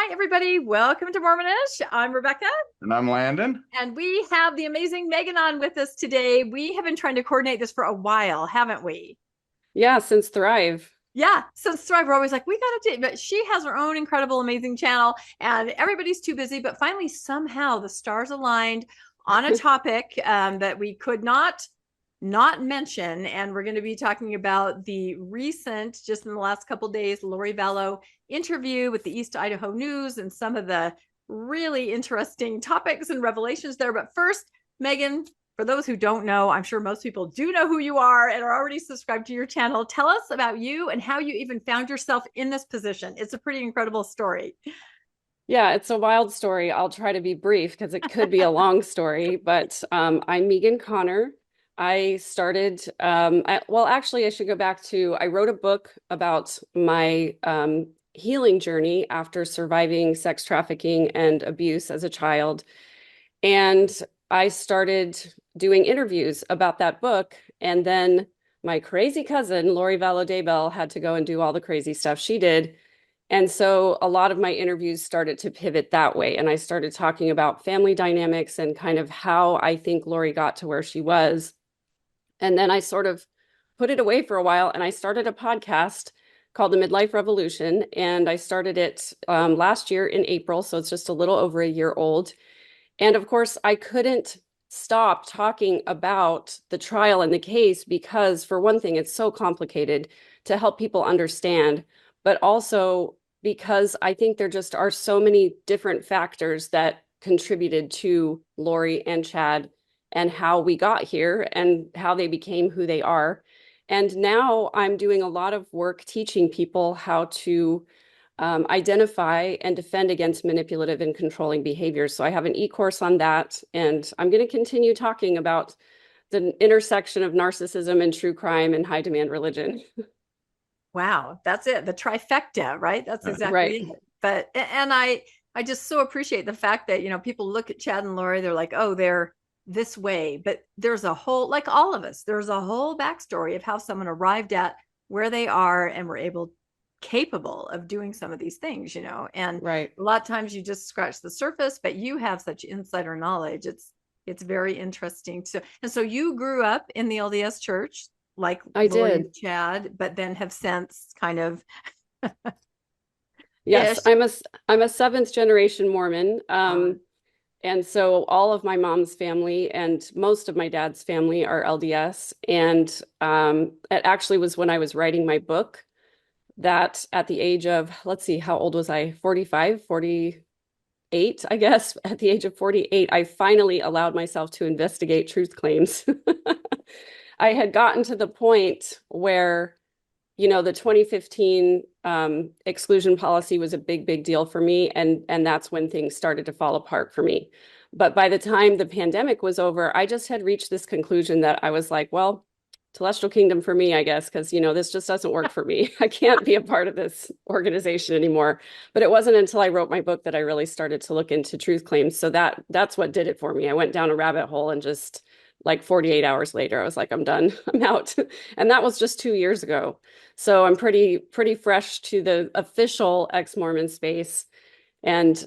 Hi, everybody. Welcome to Mormonish. I'm Rebecca. And I'm Landon. And we have the amazing Megan on with us today. We have been trying to coordinate this for a while, haven't we? Yeah, since Thrive. Yeah, since Thrive, we're always like, we got to do it. But she has her own incredible, amazing channel, and everybody's too busy. But finally, somehow the stars aligned on a topic that we could not mention. And we're going to be talking about the recent, just in the last couple of days, Lori Vallow interview with the East Idaho News and some of the really interesting topics and revelations there. But first, Megan, for those who don't know, I'm sure most people do know who you are and are already subscribed to your channel. Tell us about you and how you even found yourself in this position. It's a pretty incredible story. Yeah, it's a wild story. I'll try to be brief because it could be a long story, but I'm Megan Connor. I started, actually, I should go back to, I wrote a book about my healing journey after surviving sex trafficking and abuse as a child. And I started doing interviews about that book. And then my crazy cousin, Lori Vallow Daybell, had to go and do all the crazy stuff she did. And so a lot of my interviews started to pivot that way. And I started talking about family dynamics and kind of how I think Lori got to where she was. And then I sort of put it away for a while and I started a podcast called The Midlife Revolution. And I started it last year in April. So it's just a little over a year old. And of course, I couldn't stop talking about the trial and the case because, for one thing, it's so complicated to help people understand, but also because I think there just are so many different factors that contributed to Lori and Chad and how we got here and how they became who they are. And now I'm doing a lot of work teaching people how to identify and defend against manipulative and controlling behaviors. So I have an e-course on that, and I'm going to continue talking about the intersection of narcissism and true crime and high demand religion. Wow, that's it. The trifecta, right? That's exactly right. it. But, and I just so appreciate the fact that, people look at Chad and Lori, they're like, oh, they're this way, but there's a whole, like all of us, there's a whole backstory of how someone arrived at where they are and were capable of doing some of these things, and right. A lot of times you just scratch the surface, but you have such insider knowledge. It's very interesting. So you grew up in the LDS church, like I Lori did. and Chad, but then have since kind of yes, I'm a seventh generation Mormon. And so all of my mom's family and most of my dad's family are LDS. And it actually was when I was writing my book that at the age of, let's see, how old was I? 45, 48, I guess. At the age of 48, I finally allowed myself to investigate truth claims. I had gotten to the point where, the 2015 exclusion policy was a big deal for me. And that's when things started to fall apart for me. But by the time the pandemic was over, I just had reached this conclusion that I was like, well, celestial kingdom for me, I guess, because, this just doesn't work for me. I can't be a part of this organization anymore. But it wasn't until I wrote my book that I really started to look into truth claims. So that's what did it for me. I went down a rabbit hole and just like 48 hours later, I was like, I'm done, I'm out. And that was just 2 years ago. So I'm pretty fresh to the official ex-Mormon space. And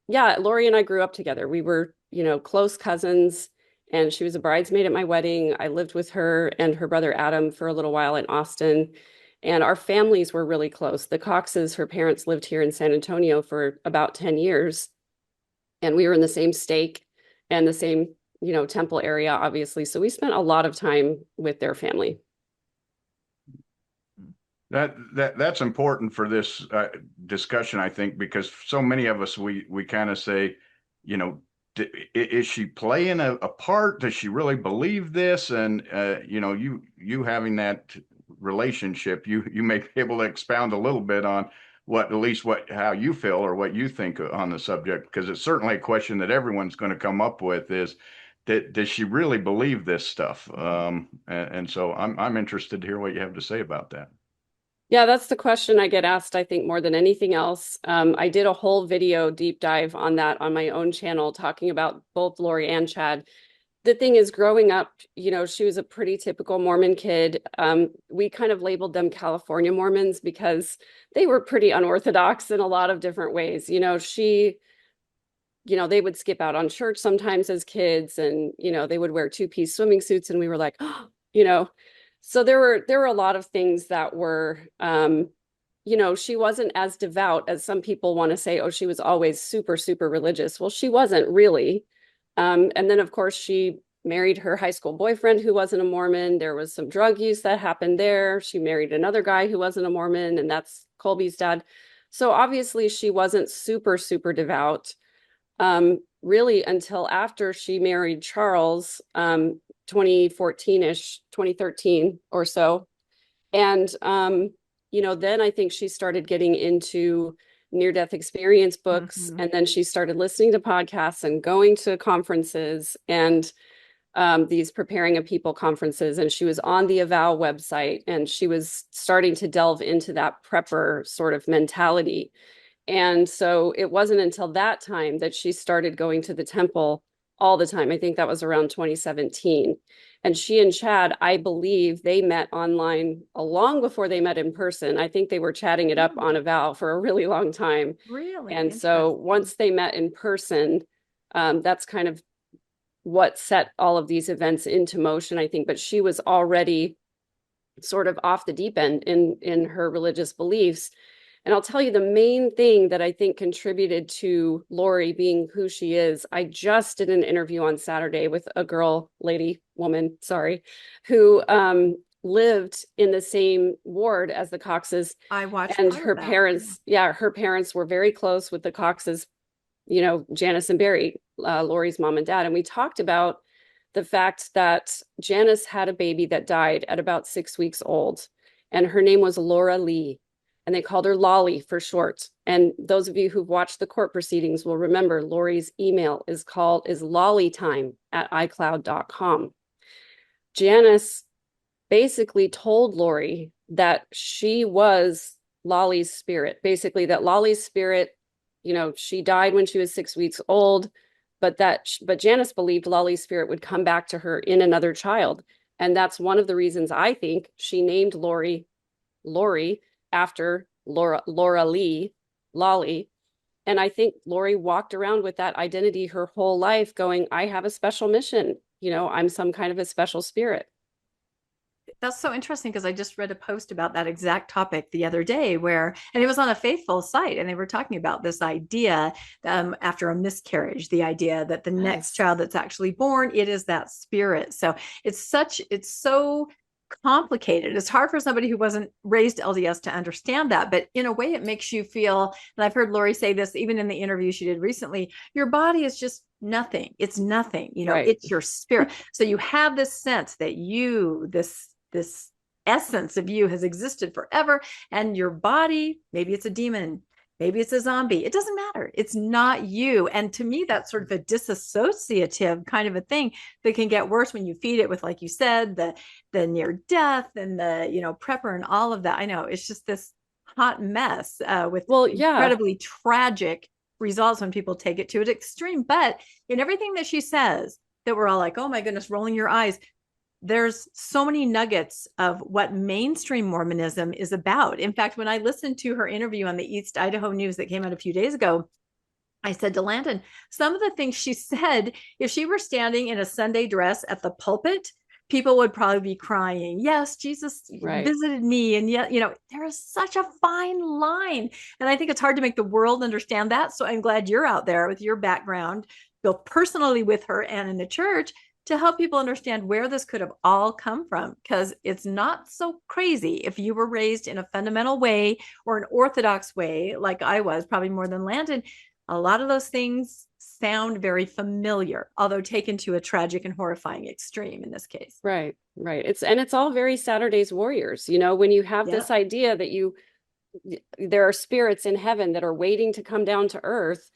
yeah, Lori and I grew up together. We were, close cousins, and she was a bridesmaid at my wedding. I lived with her and her brother Adam for a little while in Austin. And our families were really close. The Coxes, her parents, lived here in San Antonio for about 10 years. And we were in the same stake and the same, temple area, obviously. So we spent a lot of time with their family. That's important for this discussion, I think, because so many of us, we kind of say, is she playing a part? Does she really believe this? And you having that relationship, you may be able to expound a little bit on how you feel or what you think on the subject, because it's certainly a question that everyone's going to come up with is that does she really believe this stuff? And so I'm interested to hear what you have to say about that. Yeah, that's the question I get asked, I think, more than anything else. I did a whole video deep dive on that on my own channel, talking about both Lori and Chad. the thing is, growing up, she was a pretty typical Mormon kid. We kind of labeled them California Mormons because they were pretty unorthodox in a lot of different ways. They would skip out on church sometimes as kids, and, they would wear two-piece swimming suits, and we were like, so there were a lot of things that were, she wasn't as devout as some people want to say, oh, she was always super, super religious. Well, she wasn't really. And then, of course, she married her high school boyfriend who wasn't a Mormon. There was some drug use that happened there. She married another guy who wasn't a Mormon, and that's Colby's dad. So obviously she wasn't super, super devout, really until after she married Charles, 2014-ish, 2013 or so. And, then I think she started getting into near-death experience books, and then she started listening to podcasts and going to conferences and these Preparing a People conferences, and she was on the Avow website, and she was starting to delve into that prepper sort of mentality. And so it wasn't until that time that she started going to the temple all the time. I think that was around 2017. And she and Chad, I believe they met online long before they met in person. I think they were chatting it up on Avow for a really long time. Really? And so once they met in person, that's kind of what set all of these events into motion, I think. But she was already sort of off the deep end in her religious beliefs. And I'll tell you, the main thing that I think contributed to Lori being who she is, I just did an interview on Saturday with a woman, who lived in the same ward as the Coxes. I watched. And her parents were very close with the Coxes, Janice and Barry, Lori's mom and dad. And we talked about the fact that Janice had a baby that died at about 6 weeks old, and her name was Laura Lee. And they called her Lolly for short. And those of you who've watched the court proceedings will remember Lori's email is lollytime@icloud.com. Janice basically told Lori that she was Lolly's spirit, basically that Lolly's spirit, she died when she was 6 weeks old, but Janice believed Lolly's spirit would come back to her in another child. And that's one of the reasons I think she named Lori after Laura Lee, Lolly. And I think Lori walked around with that identity her whole life going, I have a special mission. I'm some kind of a special spirit. That's so interesting, because I just read a post about that exact topic the other day and it was on a Faithful site, and they were talking about this idea after a miscarriage, the idea that the next child that's actually born, it is that spirit. So it's so complicated. It's hard for somebody who wasn't raised LDS to understand that, but in a way it makes you feel, and I've heard Lori say this even in the interview she did recently, your body is just nothing. It's nothing, right. It's your spirit. So you have this sense that this essence of you has existed forever, and your body, maybe it's a demon, maybe it's a zombie, it doesn't matter. It's not you. And to me, that's sort of a disassociative kind of a thing that can get worse when you feed it with, like you said, the near death and the, prepper and all of that. I know it's just this hot mess with incredibly tragic results when people take it to an extreme. But in everything that she says, that we're all like, oh my goodness, rolling your eyes, there's so many nuggets of what mainstream Mormonism is about. In fact, when I listened to her interview on the East Idaho News that came out a few days ago, I said to Landon, some of the things she said, if she were standing in a Sunday dress at the pulpit, people would probably be crying. Yes, Jesus visited me. And yet, there is such a fine line. And I think it's hard to make the world understand that. So I'm glad you're out there with your background, both personally with her and in the church, to help people understand where this could have all come from, because it's not so crazy if you were raised in a fundamental way or an orthodox way, like I was, probably more than Landon. A lot of those things sound very familiar, although taken to a tragic and horrifying extreme in this case. Right. It's all very Saturday's Warriors, when you have this idea that there are spirits in heaven that are waiting to come down to earth,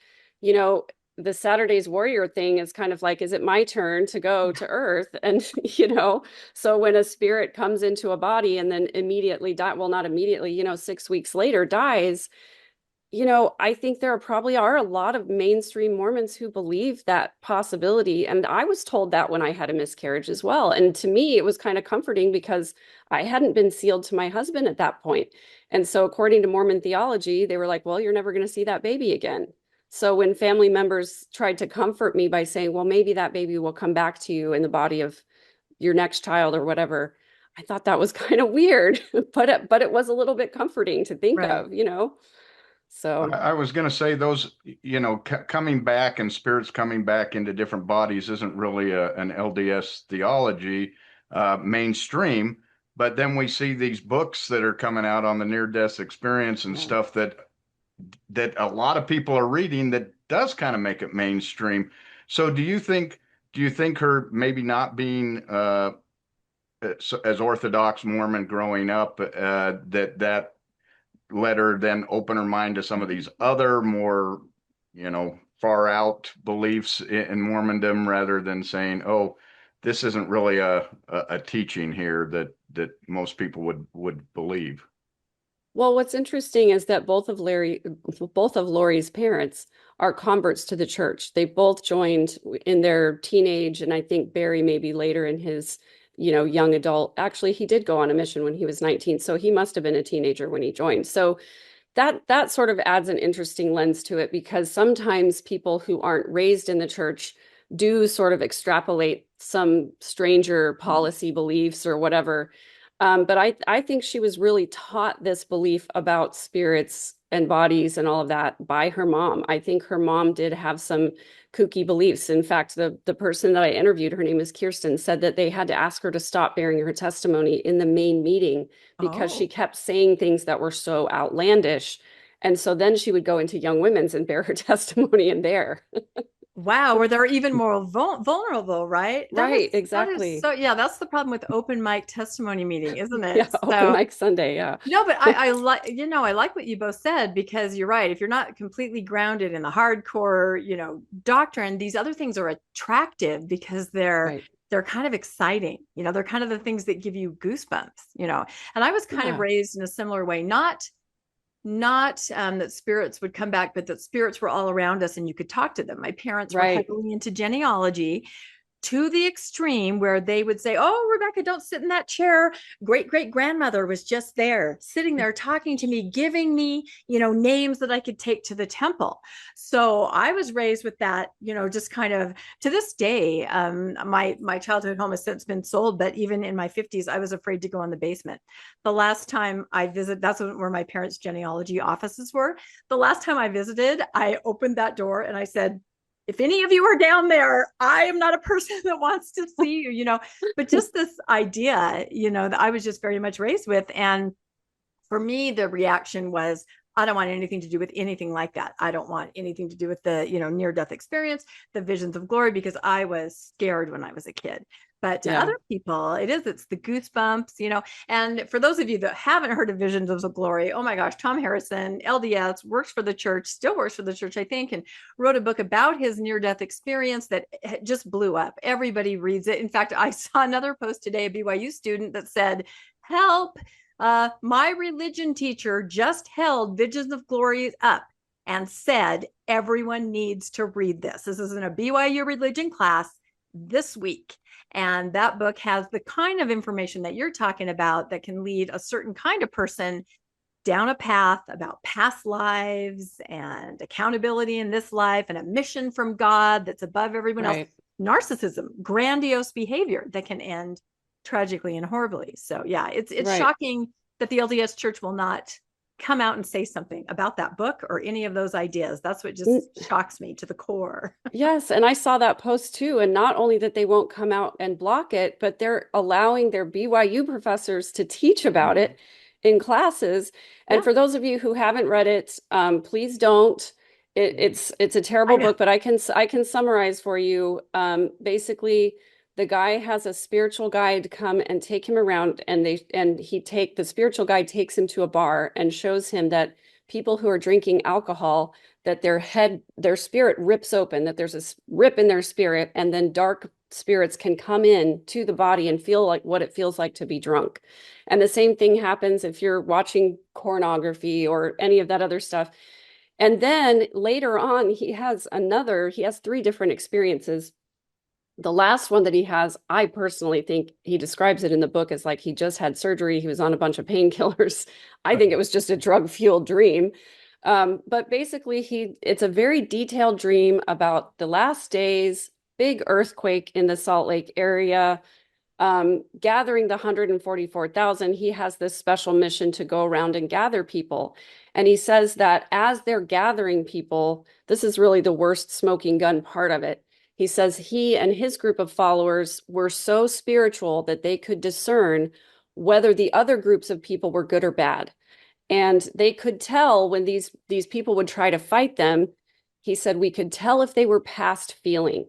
the Saturday's Warrior thing is kind of like, is it my turn to go to earth? And, so when a spirit comes into a body and then immediately not immediately, 6 weeks later dies, I think there probably are a lot of mainstream Mormons who believe that possibility. And I was told that when I had a miscarriage as well. And to me, it was kind of comforting because I hadn't been sealed to my husband at that point. And so according to Mormon theology, they were like, well, you're never going to see that baby again. So when family members tried to comfort me by saying, well, maybe that baby will come back to you in the body of your next child or whatever, I thought that was kind of weird, but it was a little bit comforting to think of, So I was going to say those, coming back and spirits coming back into different bodies isn't really an LDS theology mainstream. But then we see these books that are coming out on the near-death experience and stuff that a lot of people are reading that does kind of make it mainstream. So do you think her maybe not being as Orthodox Mormon growing up, that let her then open her mind to some of these other more, far out beliefs in Mormondom, rather than saying, oh, this isn't really a teaching here that most people would believe? Well, what's interesting is that both of Lori's parents are converts to the church. They both joined in their teenage, and I think Barry maybe later in his, young adult. Actually, he did go on a mission when he was 19, so he must have been a teenager when he joined. So that sort of adds an interesting lens to it, because sometimes people who aren't raised in the church do sort of extrapolate some stranger policy beliefs or whatever. But I think she was really taught this belief about spirits and bodies and all of that by her mom. I think her mom did have some kooky beliefs. In fact, the person that I interviewed, her name is Kirsten, said that they had to ask her to stop bearing her testimony in the main meeting because she kept saying things that were so outlandish. And so then she would go into Young Women's and bear her testimony in there. Wow, where they're even more vulnerable, right? Right, exactly. So yeah, that's the problem with open mic testimony meeting, isn't it? Yeah, open mic Sunday, yeah. No, but I like, I like what you both said, because you're right. If you're not completely grounded in the hardcore, doctrine, these other things are attractive because they're kind of exciting. They're kind of the things that give you goosebumps, And I was kind of raised in a similar way, not that spirits would come back, but that spirits were all around us and you could talk to them. My parents were heavily into genealogy, to the extreme where they would say, oh, Rebecca, don't sit in that chair. Great grandmother was just there, sitting there talking to me, giving me, names that I could take to the temple. So I was raised with that, just kind of, to this day. My childhood home has since been sold, but even in my 50s, I was afraid to go in the basement. The last time I visited, that's where my parents' genealogy offices were. The last time I visited, I opened that door and I said, if any of you are down there, I am not a person that wants to see you, but just this idea, that I was just very much raised with. And for me, the reaction was, I don't want anything to do with anything like that. I don't want anything to do with the, near-death experience, the visions of glory, because I was scared when I was a kid. But to other people, it's the goosebumps, and for those of you that haven't heard of Visions of Glory, oh my gosh, Tom Harrison, LDS, works for the church, still works for the church, I think, and wrote a book about his near-death experience that just blew up. Everybody reads it. In fact, I saw another post today, a BYU student that said, help, my religion teacher just held Visions of Glory up and said, everyone needs to read this. This is in a BYU religion class this week. And that book has the kind of information that you're talking about that can lead a certain kind of person down a path about past lives and accountability in this life and a mission from God that's above everyone else. Narcissism, grandiose behavior that can end tragically and horribly. So yeah, it's shocking that the LDS Church will not come out and say something about that book or any of those ideas. That's what just shocks me to the core. Yes. And I saw that post too. And not only that they won't come out and block it, but they're allowing their BYU professors to teach about it in classes. And for those of you who haven't read it, please don't. It's a terrible book, but I can summarize for you. Basically, the guy has a spiritual guide come and take him around, and the spiritual guide takes him to a bar and shows him that people who are drinking alcohol, that their spirit rips open, that there's a rip in their spirit, and then dark spirits can come in to the body and feel like what it feels like to be drunk. And the same thing happens if you're watching pornography or any of that other stuff. And then later on, he has 3 different experiences. The last one that he has, I personally think he describes it in the book as like he just had surgery. He was on a bunch of painkillers. I think it was just a drug-fueled dream. But basically, it's a very detailed dream about the last days, big earthquake in the Salt Lake area, gathering the 144,000. He has this special mission to go around and gather people. And he says that as they're gathering people, this is really the worst smoking gun part of it. He says he and his group of followers were so spiritual that they could discern whether the other groups of people were good or bad. And they could tell when these people would try to fight them. He said we could tell if they were past feeling,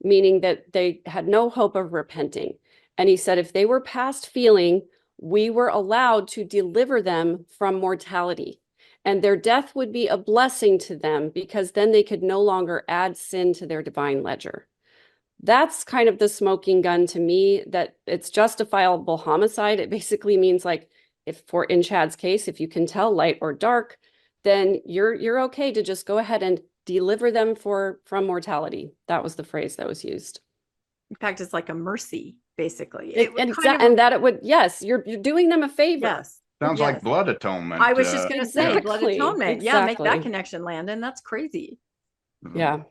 meaning that they had no hope of repenting. And he said if they were past feeling, we were allowed to deliver them from mortality. And their death would be a blessing to them because then they could no longer add sin to their divine ledger. That's kind of the smoking gun to me, that it's justifiable homicide. It basically means like, in Chad's case, if you can tell light or dark, then you're okay to just go ahead and deliver them from mortality. That was the phrase that was used. In fact, it's like a mercy, basically. Yes, you're doing them a favor. Yes. Sounds like blood atonement. I was just going to say blood atonement. Exactly. Yeah, make that connection, Landon. That's crazy. Yeah.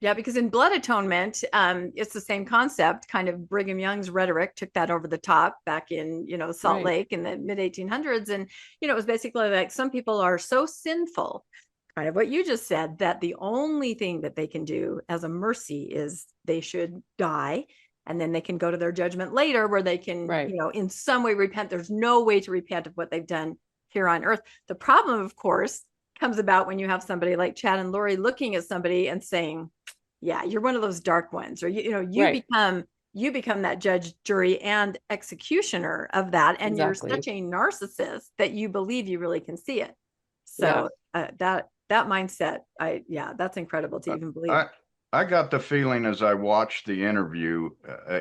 Yeah, because in blood atonement, it's the same concept. Kind of Brigham Young's rhetoric took that over the top back in, Salt Lake in the mid 1800s. And, it was basically like some people are so sinful, kind of what you just said, that the only thing that they can do as a mercy is they should die. And then they can go to their judgment later where they can, in some way repent. There's no way to repent of what they've done here on earth. The problem, of course, comes about when you have somebody like Chad and Lori looking at somebody and saying, yeah, you're one of those dark ones, or, you become that judge, jury, and executioner of that. And you're such a narcissist that you believe you really can see it. So that mindset, that's incredible to even believe. I got the feeling as I watched the interview,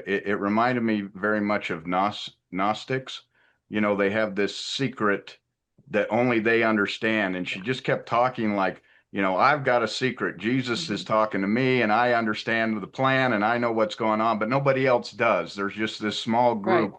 it reminded me very much of Gnostics. They have this secret that only they understand. And she just kept talking like, I've got a secret. Jesus is talking to me and I understand the plan and I know what's going on, but nobody else does. There's just this small group,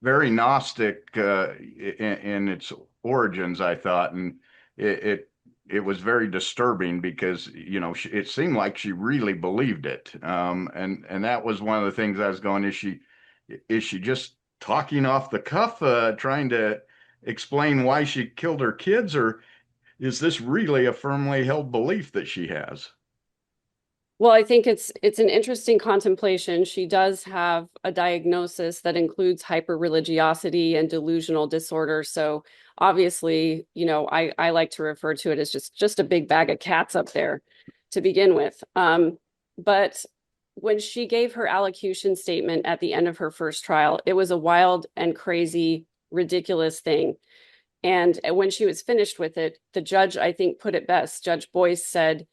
very Gnostic in its origins, I thought. And it was very disturbing because, it seemed like she really believed it. And that was one of the things I was going, is she just talking off the cuff, trying to explain why she killed her kids, or is this really a firmly held belief that she has? Well, I think it's an interesting contemplation. She does have a diagnosis that includes hyper-religiosity and delusional disorder. So obviously, I like to refer to it as just a big bag of cats up there to begin with. But when she gave her allocution statement at the end of her first trial, it was a wild and crazy, ridiculous thing. And when she was finished with it, the judge, I think, put it best. Judge Boyce said,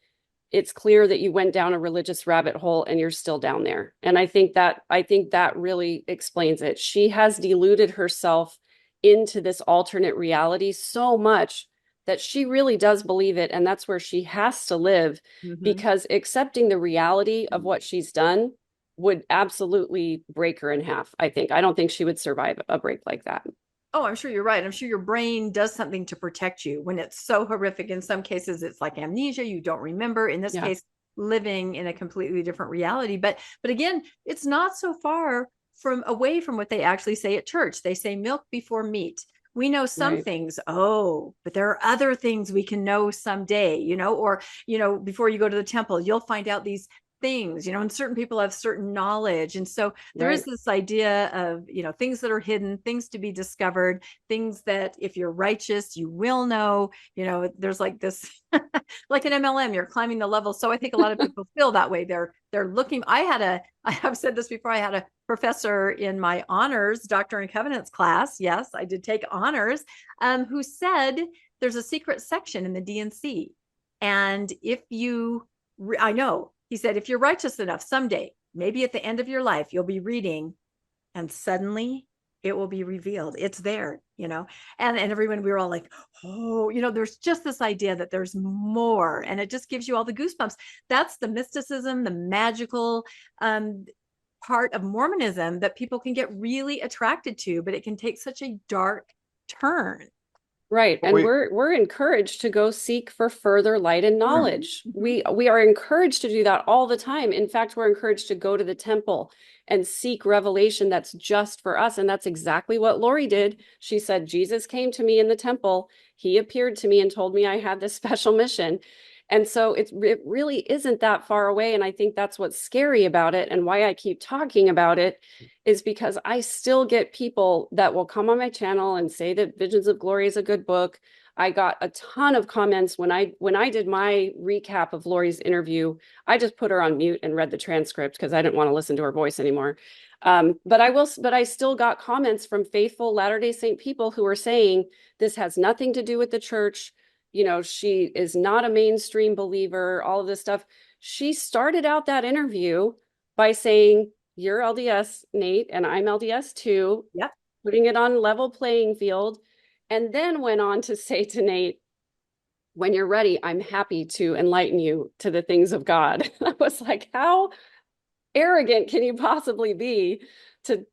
it's clear that you went down a religious rabbit hole and you're still down there. And I think that really explains it. She has deluded herself into this alternate reality so much that she really does believe it. And that's where she has to live, because accepting the reality of what she's done would absolutely break her in half, I think. I don't think she would survive a break like that. Oh, I'm sure you're right. I'm sure your brain does something to protect you when it's so horrific. In some cases, it's like amnesia. You don't remember. In this case, living in a completely different reality. But again, it's not so far away from what they actually say at church. They say milk before meat. We know some things, but there are other things we can know someday, or, before you go to the temple, you'll find out these things, and certain people have certain knowledge. And so there is this idea of, things that are hidden, things to be discovered, things that if you're righteous, you will know, there's like this, like an MLM, you're climbing the level. So I think a lot of people feel that way. They're looking. I have said this before. I had a professor in my honors Doctrine and Covenants class. Yes, I did take honors, who said there's a secret section in the D&C. And he said, if you're righteous enough someday, maybe at the end of your life, you'll be reading, and suddenly it will be revealed. It's there, and everyone, we were all like, oh, there's just this idea that there's more, and it just gives you all the goosebumps. That's the mysticism, the magical part of Mormonism that people can get really attracted to, but it can take such a dark turn. Right. And we're encouraged to go seek for further light and knowledge. Mm-hmm. We are encouraged to do that all the time. In fact, we're encouraged to go to the temple and seek revelation that's just for us. And that's exactly what Lori did. She said, Jesus came to me in the temple. He appeared to me and told me I had this special mission. And so it really isn't that far away. And I think that's what's scary about it, and why I keep talking about it, is because I still get people that will come on my channel and say that Visions of Glory is a good book. I got a ton of comments when I did my recap of Lori's interview. I just put her on mute and read the transcript because I didn't want to listen to her voice anymore. But I still got comments from faithful Latter-day Saint people who are saying this has nothing to do with the church. She is not a mainstream believer, all of this stuff. She started out that interview by saying, you're LDS, Nate, and I'm LDS too. Yep. Putting it on level playing field. And then went on to say to Nate, when you're ready, I'm happy to enlighten you to the things of God. I was like, how arrogant can you possibly be to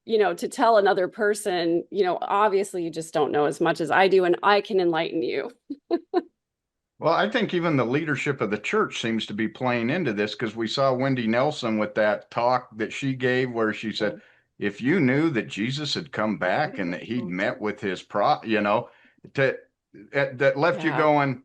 tell another person, obviously you just don't know as much as I do, and I can enlighten you. Well, I think even the leadership of the church seems to be playing into this, because we saw Wendy Nelson with that talk that she gave where she said, if you knew that Jesus had come back and that he'd met with his that left you going,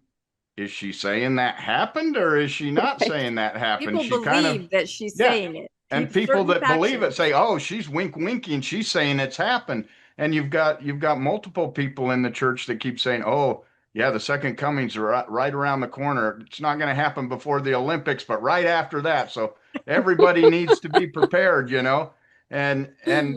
is she saying that happened, or is she not saying that happened? People believe that she's saying it. And people that believe it say, oh, she's winking, she's saying it's happened. And you've got multiple people in the church that keep saying, oh, yeah, the second coming's right around the corner. It's not going to happen before the Olympics, but right after that. So everybody needs to be prepared, and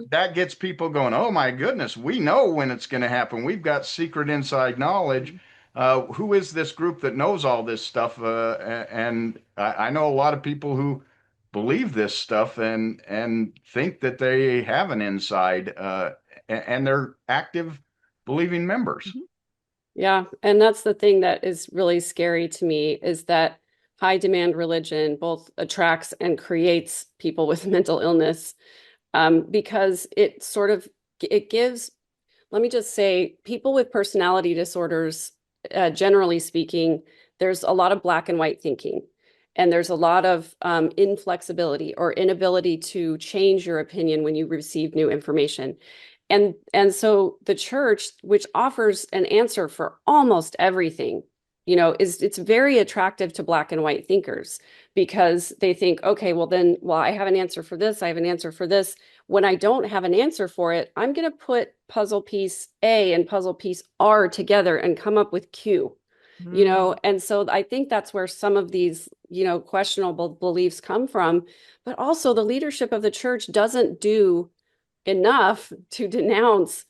that gets people going, oh my goodness, we know when it's going to happen. We've got secret inside knowledge. Who is this group that knows all this stuff? And I know a lot of people who believe this stuff and think that they have an inside, and they're active believing members. Mm-hmm. Yeah. And that's the thing that is really scary to me, is that high demand religion both attracts and creates people with mental illness, because it gives, let me just say, people with personality disorders, generally speaking, there's a lot of black and white thinking, and there's a lot of inflexibility or inability to change your opinion when you receive new information. And so the church, which offers an answer for almost everything, it's very attractive to black and white thinkers, because they think, okay, well, I have an answer for this. I have an answer for this. When I don't have an answer for it, I'm going to put puzzle piece A and puzzle piece R together and come up with Q, and so I think that's where some of these, questionable beliefs come from. But also the leadership of the church doesn't do enough to denounce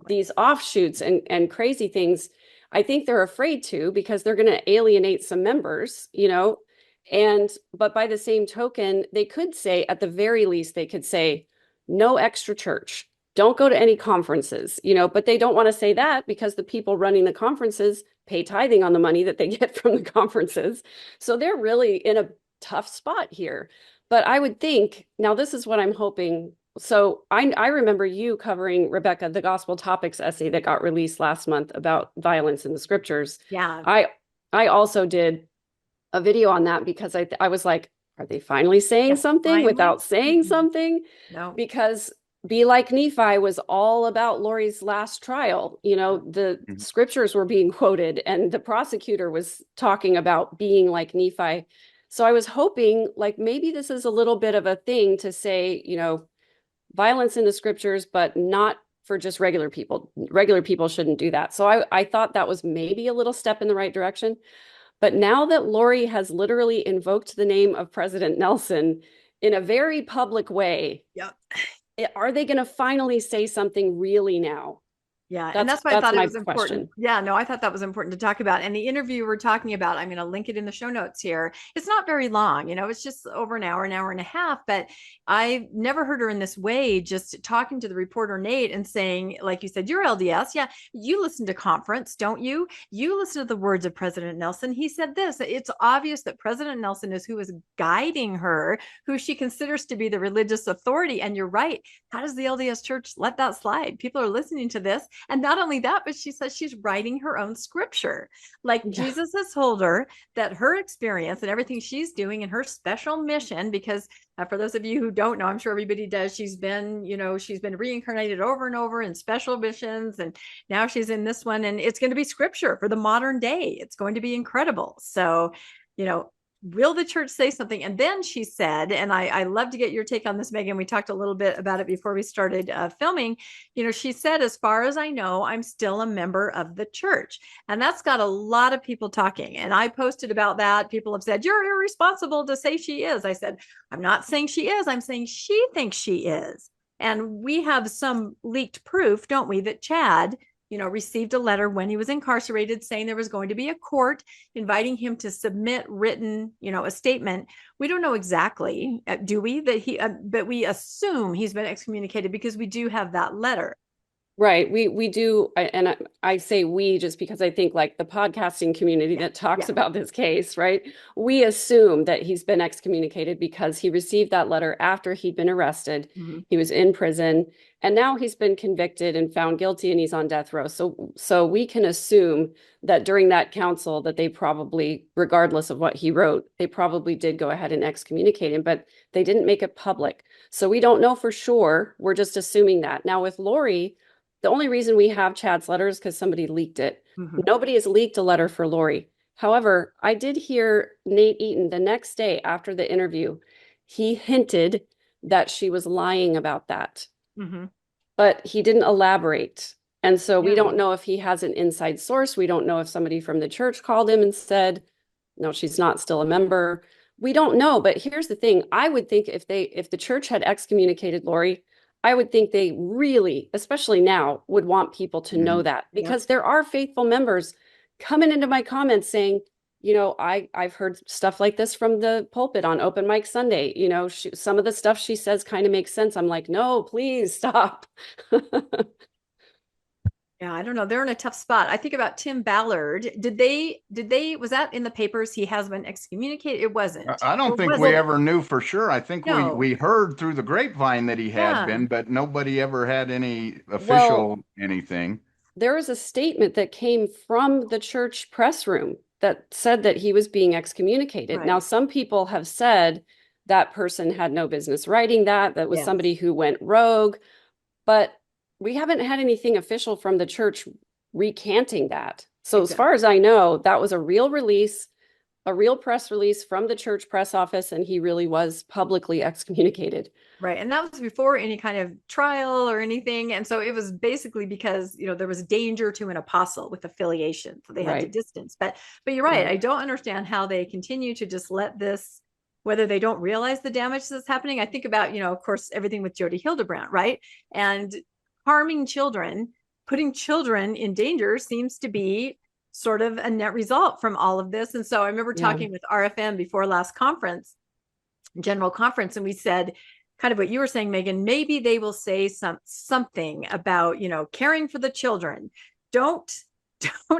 these offshoots and crazy things. I think they're afraid to, because they're going to alienate some members, but by the same token, they could say, at the very least, they could say, no extra church, don't go to any conferences, but they don't want to say that because the people running the conferences pay tithing on the money that they get from the conferences. So they're really in a tough spot here. But I would think, now this is what I'm hoping. So I remember you covering, Rebecca, the Gospel Topics essay that got released last month about violence in the scriptures. Yeah. I also did a video on that, because I was like, are they finally saying something without saying something? No. Because Be Like Nephi was all about Lori's last trial. The scriptures were being quoted, and the prosecutor was talking about being like Nephi. So I was hoping, like, maybe this is a little bit of a thing to say, violence in the scriptures, but not for just regular people. Regular people shouldn't do that. So I thought that was maybe a little step in the right direction. But now that Lori has literally invoked the name of President Nelson in a very public way, yep, are they going to finally say something really now? Yeah, and that's why I thought it my was important. question. Yeah, no, I thought that was important to talk about. And the interview we're talking about, I'm going to link it in the show notes here. It's not very long, it's just over an hour and a half. But I've never heard her in this way, just talking to the reporter Nate and saying, like you said, you're LDS. Yeah, you listen to conference, don't you? You listen to the words of President Nelson. He said this. It's obvious that President Nelson is who is guiding her, who she considers to be the religious authority. And you're right. How does the LDS Church let that slide? People are listening to this. And not only that, but she says she's writing her own scripture. Like Jesus has told her that her experience and everything she's doing in her special mission, because for those of you who don't know, I'm sure everybody does, she's been reincarnated over and over in special missions. And now she's in this one, and it's going to be scripture for the modern day. It's going to be incredible. So, will the church say something? And then she said, and I love to get your take on this, Megan. We talked a little bit about it before we started filming. She said, as far as I know, I'm still a member of the church. And that's got a lot of people talking. And I posted about that. People have said, you're irresponsible to say she is. I said, I'm not saying she is. I'm saying she thinks she is. And we have some leaked proof, don't we, that Chad received a letter when he was incarcerated saying there was going to be a court inviting him to submit written, a statement. We don't know exactly, do we, but we assume he's been excommunicated because we do have that letter. Right. We do. And I say we just because I think like the podcasting community that talks about this case, right? We assume that he's been excommunicated because he received that letter after he'd been arrested. Mm-hmm. He was in prison, and now he's been convicted and found guilty, and he's on death row. So we can assume that during that council that they probably, regardless of what he wrote, they probably did go ahead and excommunicate him, but they didn't make it public. So we don't know for sure. We're just assuming that. Now with Lori, the only reason we have Chad's letter is because somebody leaked it. Mm-hmm. Nobody has leaked a letter for Lori. However, I did hear Nate Eaton the next day after the interview. He hinted that she was lying about that, mm-hmm. but he didn't elaborate. And so we don't know if he has an inside source. We don't know if somebody from the church called him and said, no, she's not still a member. We don't know. But here's the thing. I would think if the church had excommunicated Lori, I would think they really, especially now, would want people to know that, because there are faithful members coming into my comments saying, I've heard stuff like this from the pulpit on Open Mic Sunday. Some of the stuff she says kind of makes sense. I'm like, no, please stop. Yeah, I don't know. They're in a tough spot. I think about Tim Ballard. Was that in the papers? He has been excommunicated. It wasn't. I don't think we ever knew for sure. I think we heard through the grapevine that he had been, but nobody ever had any official anything. There was a statement that came from the church press room that said that he was being excommunicated. Right. Now, some people have said that person had no business writing that was somebody who went rogue, but we haven't had anything official from the church recanting that. So as far as I know, that was a real release, a real press release from the church press office, and he really was publicly excommunicated. Right. And that was before any kind of trial or anything. And so it was basically because, there was danger to an apostle with affiliation. So they had to distance. But you're right. I don't understand how they continue to just let this, whether they don't realize the damage that's happening. I think about, of course, everything with Jody Hildebrandt, right? And harming children, putting children in danger seems to be sort of a net result from all of this. And so I remember talking with RFM before last conference, general conference, and we said kind of what you were saying, Megan, maybe they will say something about, caring for the children. Don't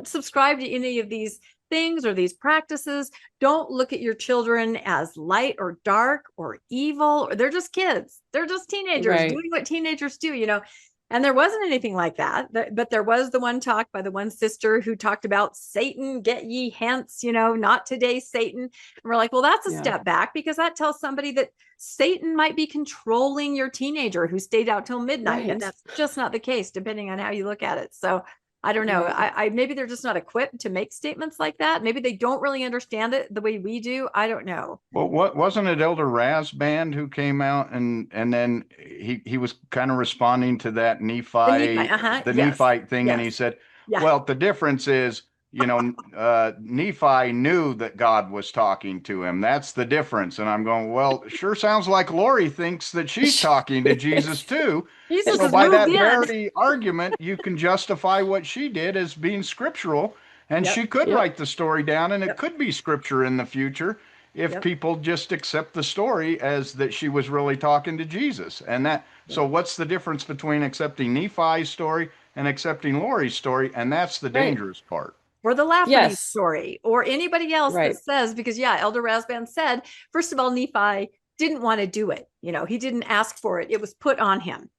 subscribe to any of these things or these practices. Don't look at your children as light or dark or evil. They're just kids. They're just teenagers doing what teenagers do, And there wasn't anything like that, but there was the one talk by the one sister who talked about Satan, get ye hence, not today, Satan. And we're like, well, that's a step back, because that tells somebody that Satan might be controlling your teenager who stayed out till midnight. Right. And that's just not the case, depending on how you look at it. So I don't know. I maybe they're just not equipped to make statements like that. Maybe they don't really understand it the way we do. I don't know. Well, wasn't it Elder Raz Band who came out and then he was kind of responding to that Nephite thing, and he said, well, the difference is Nephi knew that God was talking to him. That's the difference. And I'm going, well, sure sounds like Lori thinks that she's talking to Jesus too. Jesus So has by moved that in. very argument, you can justify what she did as being scriptural. And Yep. she could Yep. write the story down, and it Yep. could be scripture in the future if Yep. people just accept the story as that she was really talking to Jesus. And that, so what's the difference between accepting Nephi's story and accepting Lori's story? And that's the Right. dangerous part. Or the Lafferty Yes. story, or anybody else Right. that says, because Elder Rasband said, first of all, Nephi didn't want to do it. He didn't ask for it. It was put on him.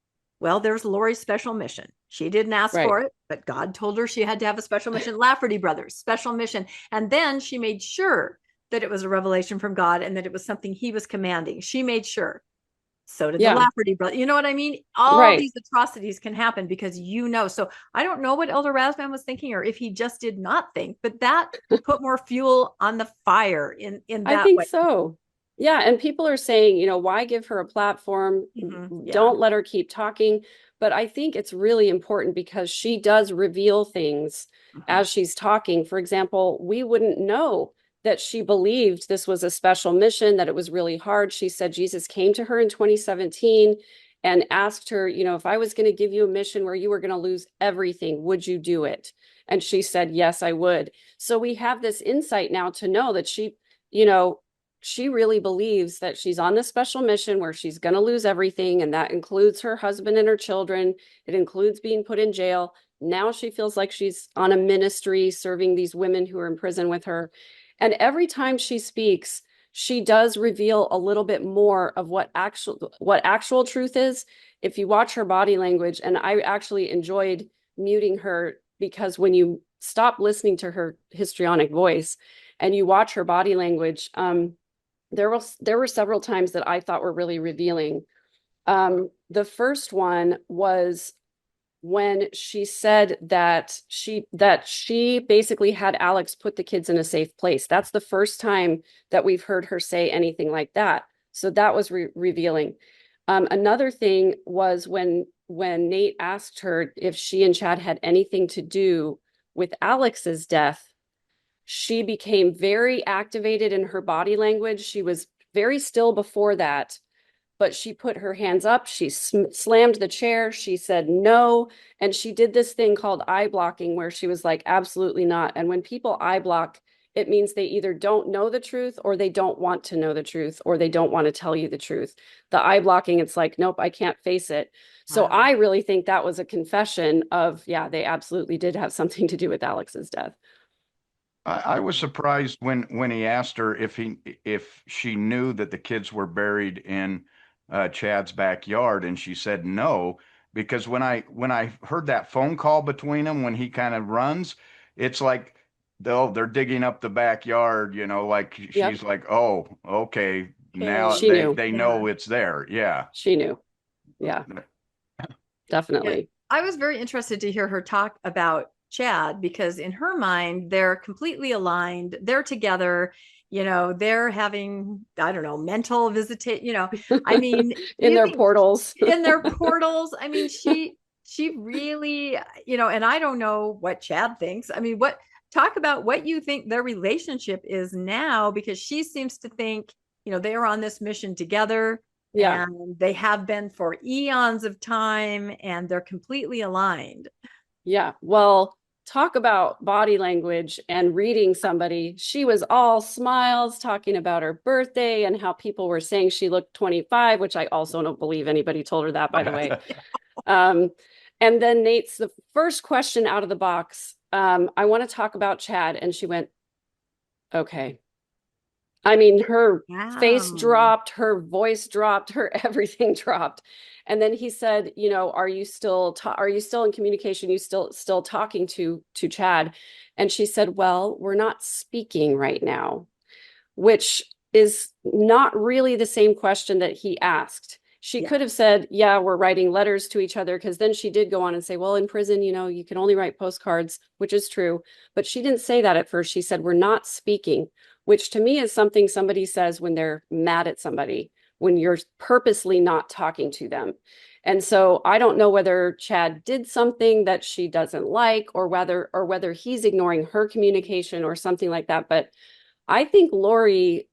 Well, there's Lori's special mission. She didn't ask Right. for it, but God told her she had to have a special mission. Lafferty brothers, special mission. And then she made sure that it was a revelation from God and that it was something he was commanding. She made sure. So did the Lafferty brother. You know what I mean? All these atrocities can happen because So I don't know what Elder Rasband was thinking, or if he just did not think, but that put more fuel on the fire in that I think way. so. Yeah. And people are saying, why give her a platform? Yeah. Don't let her keep talking. But I think it's really important because she does reveal things as she's talking. For example, we wouldn't know that she believed this was a special mission, that it was really hard. She said Jesus came to her in 2017 and asked her, if I was going to give you a mission where you were going to lose everything, would you do it? And she said, yes, I would. So we have this insight now to know that she really believes that she's on this special mission where she's going to lose everything. And that includes her husband and her children. It includes being put in jail. Now she feels like she's on a ministry serving these women who are in prison with her. And every time she speaks, she does reveal a little bit more of what actual truth is. If you watch her body language, and I actually enjoyed muting her, because when you stop listening to her histrionic voice and you watch her body language, there were several times that I thought were really revealing. The first one was when she said that she basically had Alex put the kids in a safe place. That's the first time that we've heard her say anything like that. So that was revealing. Another thing was when Nate asked her if she and Chad had anything to do with Alex's death, she became very activated in her body language. She was very still before that, but she put her hands up. She slammed the chair. She said no. And she did this thing called eye blocking, where she was like, absolutely not. And when people eye block, it means they either don't know the truth, or they don't want to know the truth, or they don't want to tell you the truth. The eye blocking, it's like, nope, I can't face it. So Wow. I really think that was a confession of, they absolutely did have something to do with Alex's death. I was surprised when he asked her if she knew that the kids were buried in Chad's backyard, and she said no, because when I heard that phone call between them when he kind of runs, it's like they're digging up the backyard, like she's like, oh, okay, now She knew. they know it's there. Yeah, she knew. Yeah, definitely. Yeah. I was very interested to hear her talk about Chad, because in her mind, they're completely aligned. They're together. They're having, I don't know, mental visitation. I mean, in their portals. In their portals. I mean, she really, and I don't know what Chad thinks. I mean, talk about what you think their relationship is now, because she seems to think, they are on this mission together. Yeah. And they have been for eons of time, and they're completely aligned. Yeah. Well, talk about body language and reading somebody. She was all smiles, talking about her birthday and how people were saying she looked 25, which I also don't believe anybody told her that, by the way. And then Nate's the first question out of the box. I want to talk about Chad. And she went, okay. I mean, her face dropped, her voice dropped, her everything dropped. And then he said, are you still in communication? You still talking to Chad? And she said, well, we're not speaking right now, which is not really the same question that he asked. She could have said, yeah, we're writing letters to each other, because then she did go on and say, well, in prison, you can only write postcards, which is true. But she didn't say that at first. She said, we're not speaking, which to me is something somebody says when they're mad at somebody. when you're purposely not talking to them. And so I don't know whether Chad did something that she doesn't like, or whether he's ignoring her communication or something like that. But I think Lori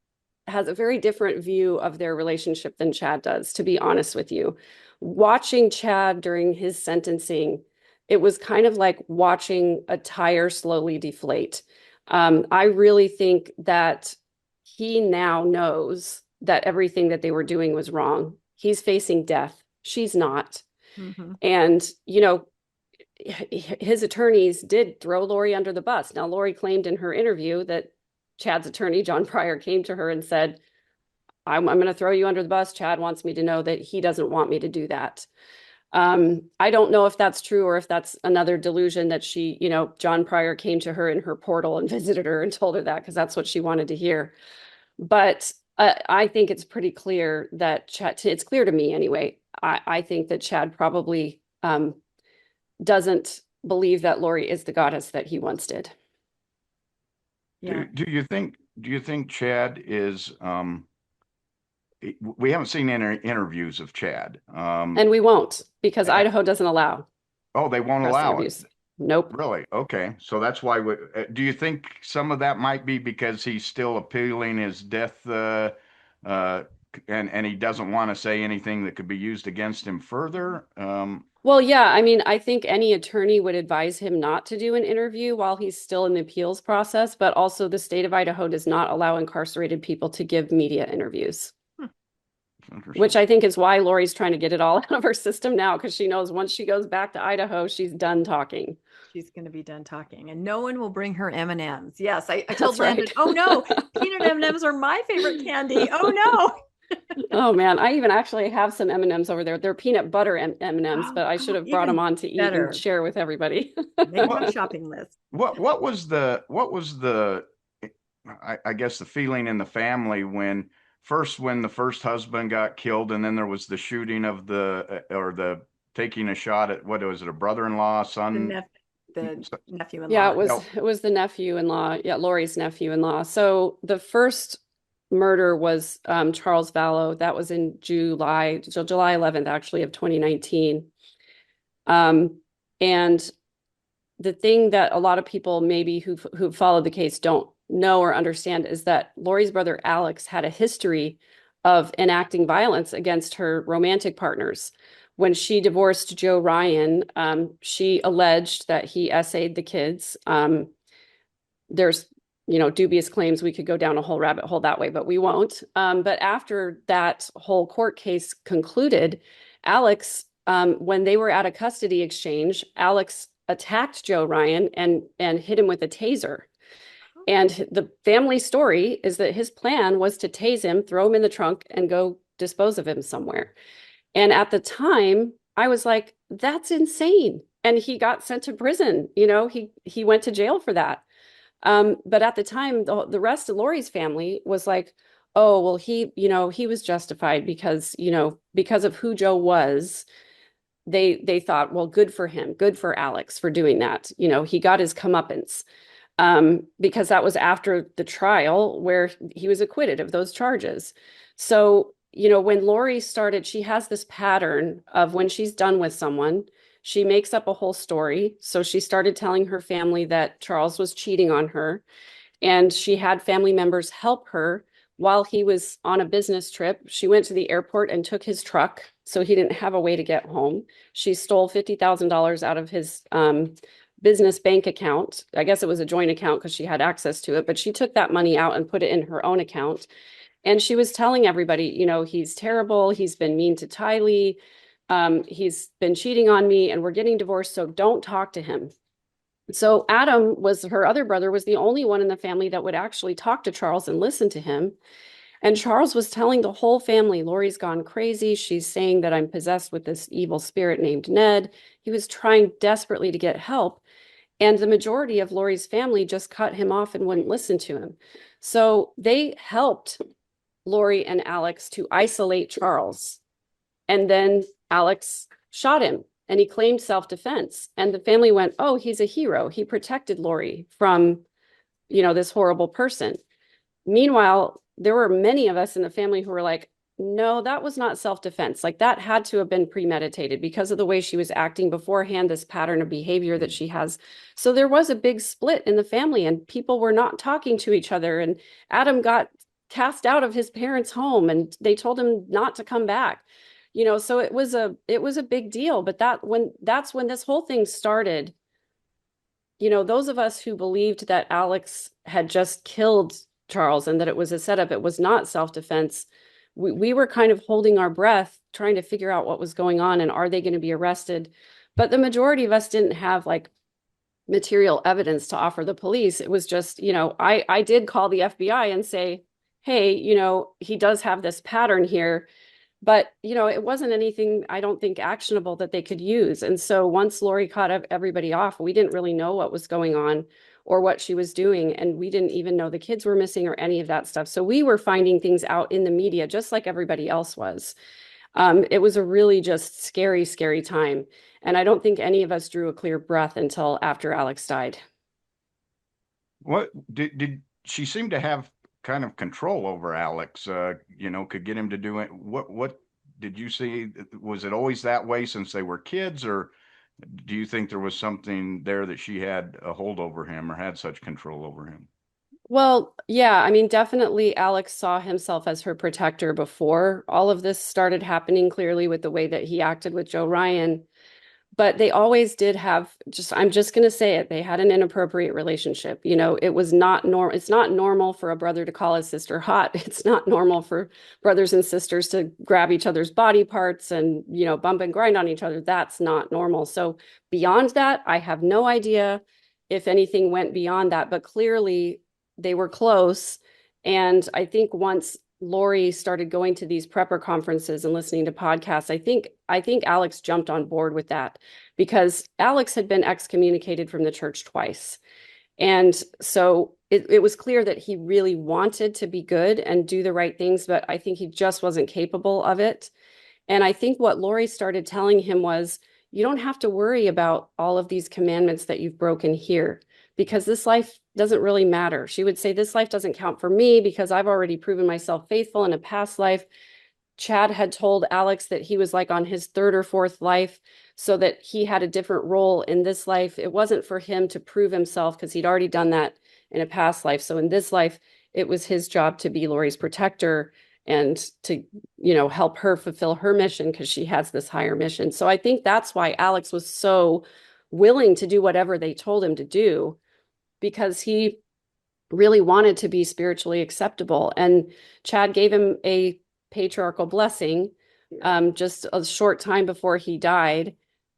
has a very different view of their relationship than Chad does, to be honest with you. Watching Chad during his sentencing, it was kind of like watching a tire slowly deflate. I really think that he now knows that everything that they were doing was wrong. He's facing death. She's not. Mm-hmm. And, his attorneys did throw Lori under the bus. Now, Lori claimed in her interview that Chad's attorney, John Pryor, came to her and said, I'm going to throw you under the bus. Chad wants me to know that he doesn't want me to do that. I don't know if that's true, or if that's another delusion that she, John Pryor came to her in her portal and visited her and told her that, because that's what she wanted to hear. But I think it's pretty clear that Chad, it's clear to me anyway, I think that Chad probably doesn't believe that Lori is the goddess that he once did. Yeah. Do you think Chad is, we haven't seen any interviews of Chad. And we won't, because Idaho doesn't allow. Oh, they won't allow interviews. it? Nope. Really? Okay. So that's why do you think some of that might be because he's still appealing his death, and he doesn't want to say anything that could be used against him further? Well, yeah, I mean, I think any attorney would advise him not to do an interview while he's still in the appeals process, but also the state of Idaho does not allow incarcerated people to give media interviews. Which I think is why Lori's trying to get it all out of her system now, because she knows once she goes back to Idaho, she's done talking. She's going to be done talking, and no one will bring her M&Ms. Yes, I told Brandon, right. Oh no, peanut M&Ms are my favorite candy. Oh no. Oh man, I even actually have some M&Ms over there. They're peanut butter M&Ms, but I should have brought them on to eat and share with everybody. Make my shopping list. What was the I guess the feeling in the family when the first husband got killed, and then there was the shooting of the taking a shot at, what was it, a brother-in-law, son? The nephew-in-law. Yeah, it was the nephew-in-law. Yeah, Lori's nephew-in-law. So the first murder was Charles Vallow. That was in July 11th, actually, of 2019. And the thing that a lot of people maybe who followed the case don't know or understand is that Lori's brother Alex had a history of enacting violence against her romantic partners. When she divorced Joe Ryan, she alleged that he essayed the kids. There's dubious claims. We could go down a whole rabbit hole that way, but we won't. But after that whole court case concluded, Alex, when they were at a custody exchange, Alex attacked Joe Ryan and hit him with a taser. And the family story is that his plan was to tase him, throw him in the trunk, and go dispose of him somewhere. And at the time, I was like, that's insane. And he got sent to prison. He went to jail for that. But at the time, the rest of Lori's family was like, oh, well, he was justified because of who Joe was. They thought, well, good for him, good for Alex for doing that. He got his comeuppance. Because that was after the trial where he was acquitted of those charges. So, when Lori started, she has this pattern of when she's done with someone, she makes up a whole story. So she started telling her family that Charles was cheating on her, and she had family members help her while he was on a business trip. She went to the airport and took his truck, so he didn't have a way to get home. She stole $50,000 out of his business bank account. I guess it was a joint account because she had access to it, but she took that money out and put it in her own account. And she was telling everybody, he's terrible. He's been mean to Tylee. He's been cheating on me, and we're getting divorced, so don't talk to him. So Adam, her other brother, was the only one in the family that would actually talk to Charles and listen to him. And Charles was telling the whole family, Lori's gone crazy. She's saying that I'm possessed with this evil spirit named Ned. He was trying desperately to get help. And the majority of Lori's family just cut him off and wouldn't listen to him. So they helped Lori and Alex to isolate Charles. And then Alex shot him, and he claimed self-defense. And the family went, oh, he's a hero. He protected Lori from, this horrible person. Meanwhile, there were many of us in the family who were like, No, that was not self-defense. Like that had to have been premeditated because of the way she was acting beforehand, this pattern of behavior that she has. So there was a big split in the family and people were not talking to each other. And Adam got cast out of his parents' home and they told him not to come back. So it was a big deal. But that's when this whole thing started. Those of us who believed that Alex had just killed Charles and that it was a setup, it was not self-defense. We were kind of holding our breath, trying to figure out what was going on and are they going to be arrested? But the majority of us didn't have like material evidence to offer the police. It was just, I did call the FBI and say, hey, he does have this pattern here. But, it wasn't anything, I don't think, actionable that they could use. And so once Lori caught everybody off, we didn't really know what was going on or what she was doing. And we didn't even know the kids were missing or any of that stuff. So we were finding things out in the media, just like everybody else was. It was a really just scary, scary time. And I don't think any of us drew a clear breath until after Alex died. What did she seem to have kind of control over Alex, could get him to do it? What did you see? Was it always that way since they were kids, or do you think there was something there that she had a hold over him or had such control over him? Well, yeah, I mean, definitely Alex saw himself as her protector before all of this started happening, clearly with the way that he acted with Joe Ryan. But they always did have I'm just going to say it. They had an inappropriate relationship. It was not normal. It's not normal for a brother to call his sister hot. It's not normal for brothers and sisters to grab each other's body parts and, bump and grind on each other. That's not normal. So beyond that, I have no idea if anything went beyond that, but clearly they were close. And I think once Lori started going to these prepper conferences and listening to podcasts, I think Alex jumped on board with that because Alex had been excommunicated from the church twice. And so it was clear that he really wanted to be good and do the right things, but I think he just wasn't capable of it. And I think what Lori started telling him was, you don't have to worry about all of these commandments that you've broken here, because this life doesn't really matter. She would say, this life doesn't count for me because I've already proven myself faithful in a past life. Chad had told Alex that he was like on his third or fourth life, so that he had a different role in this life. It wasn't for him to prove himself because he'd already done that in a past life. So in this life, it was his job to be Lori's protector and to, help her fulfill her mission because she has this higher mission. So I think that's why Alex was so willing to do whatever they told him to do, because he really wanted to be spiritually acceptable. And Chad gave him a patriarchal blessing just a short time before he died,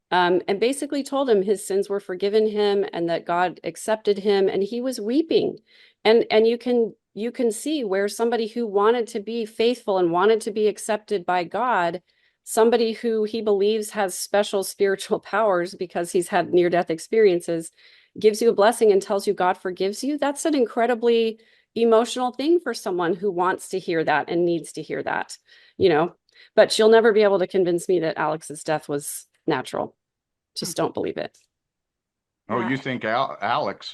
and basically told him his sins were forgiven him and that God accepted him, and he was weeping. And you can see where somebody who wanted to be faithful and wanted to be accepted by God, somebody who he believes has special spiritual powers because he's had near-death experiences, gives you a blessing and tells you God forgives you. That's an incredibly emotional thing for someone who wants to hear that and needs to hear that, but she'll never be able to convince me that Alex's death was natural. Just don't believe it. Oh, you think Alex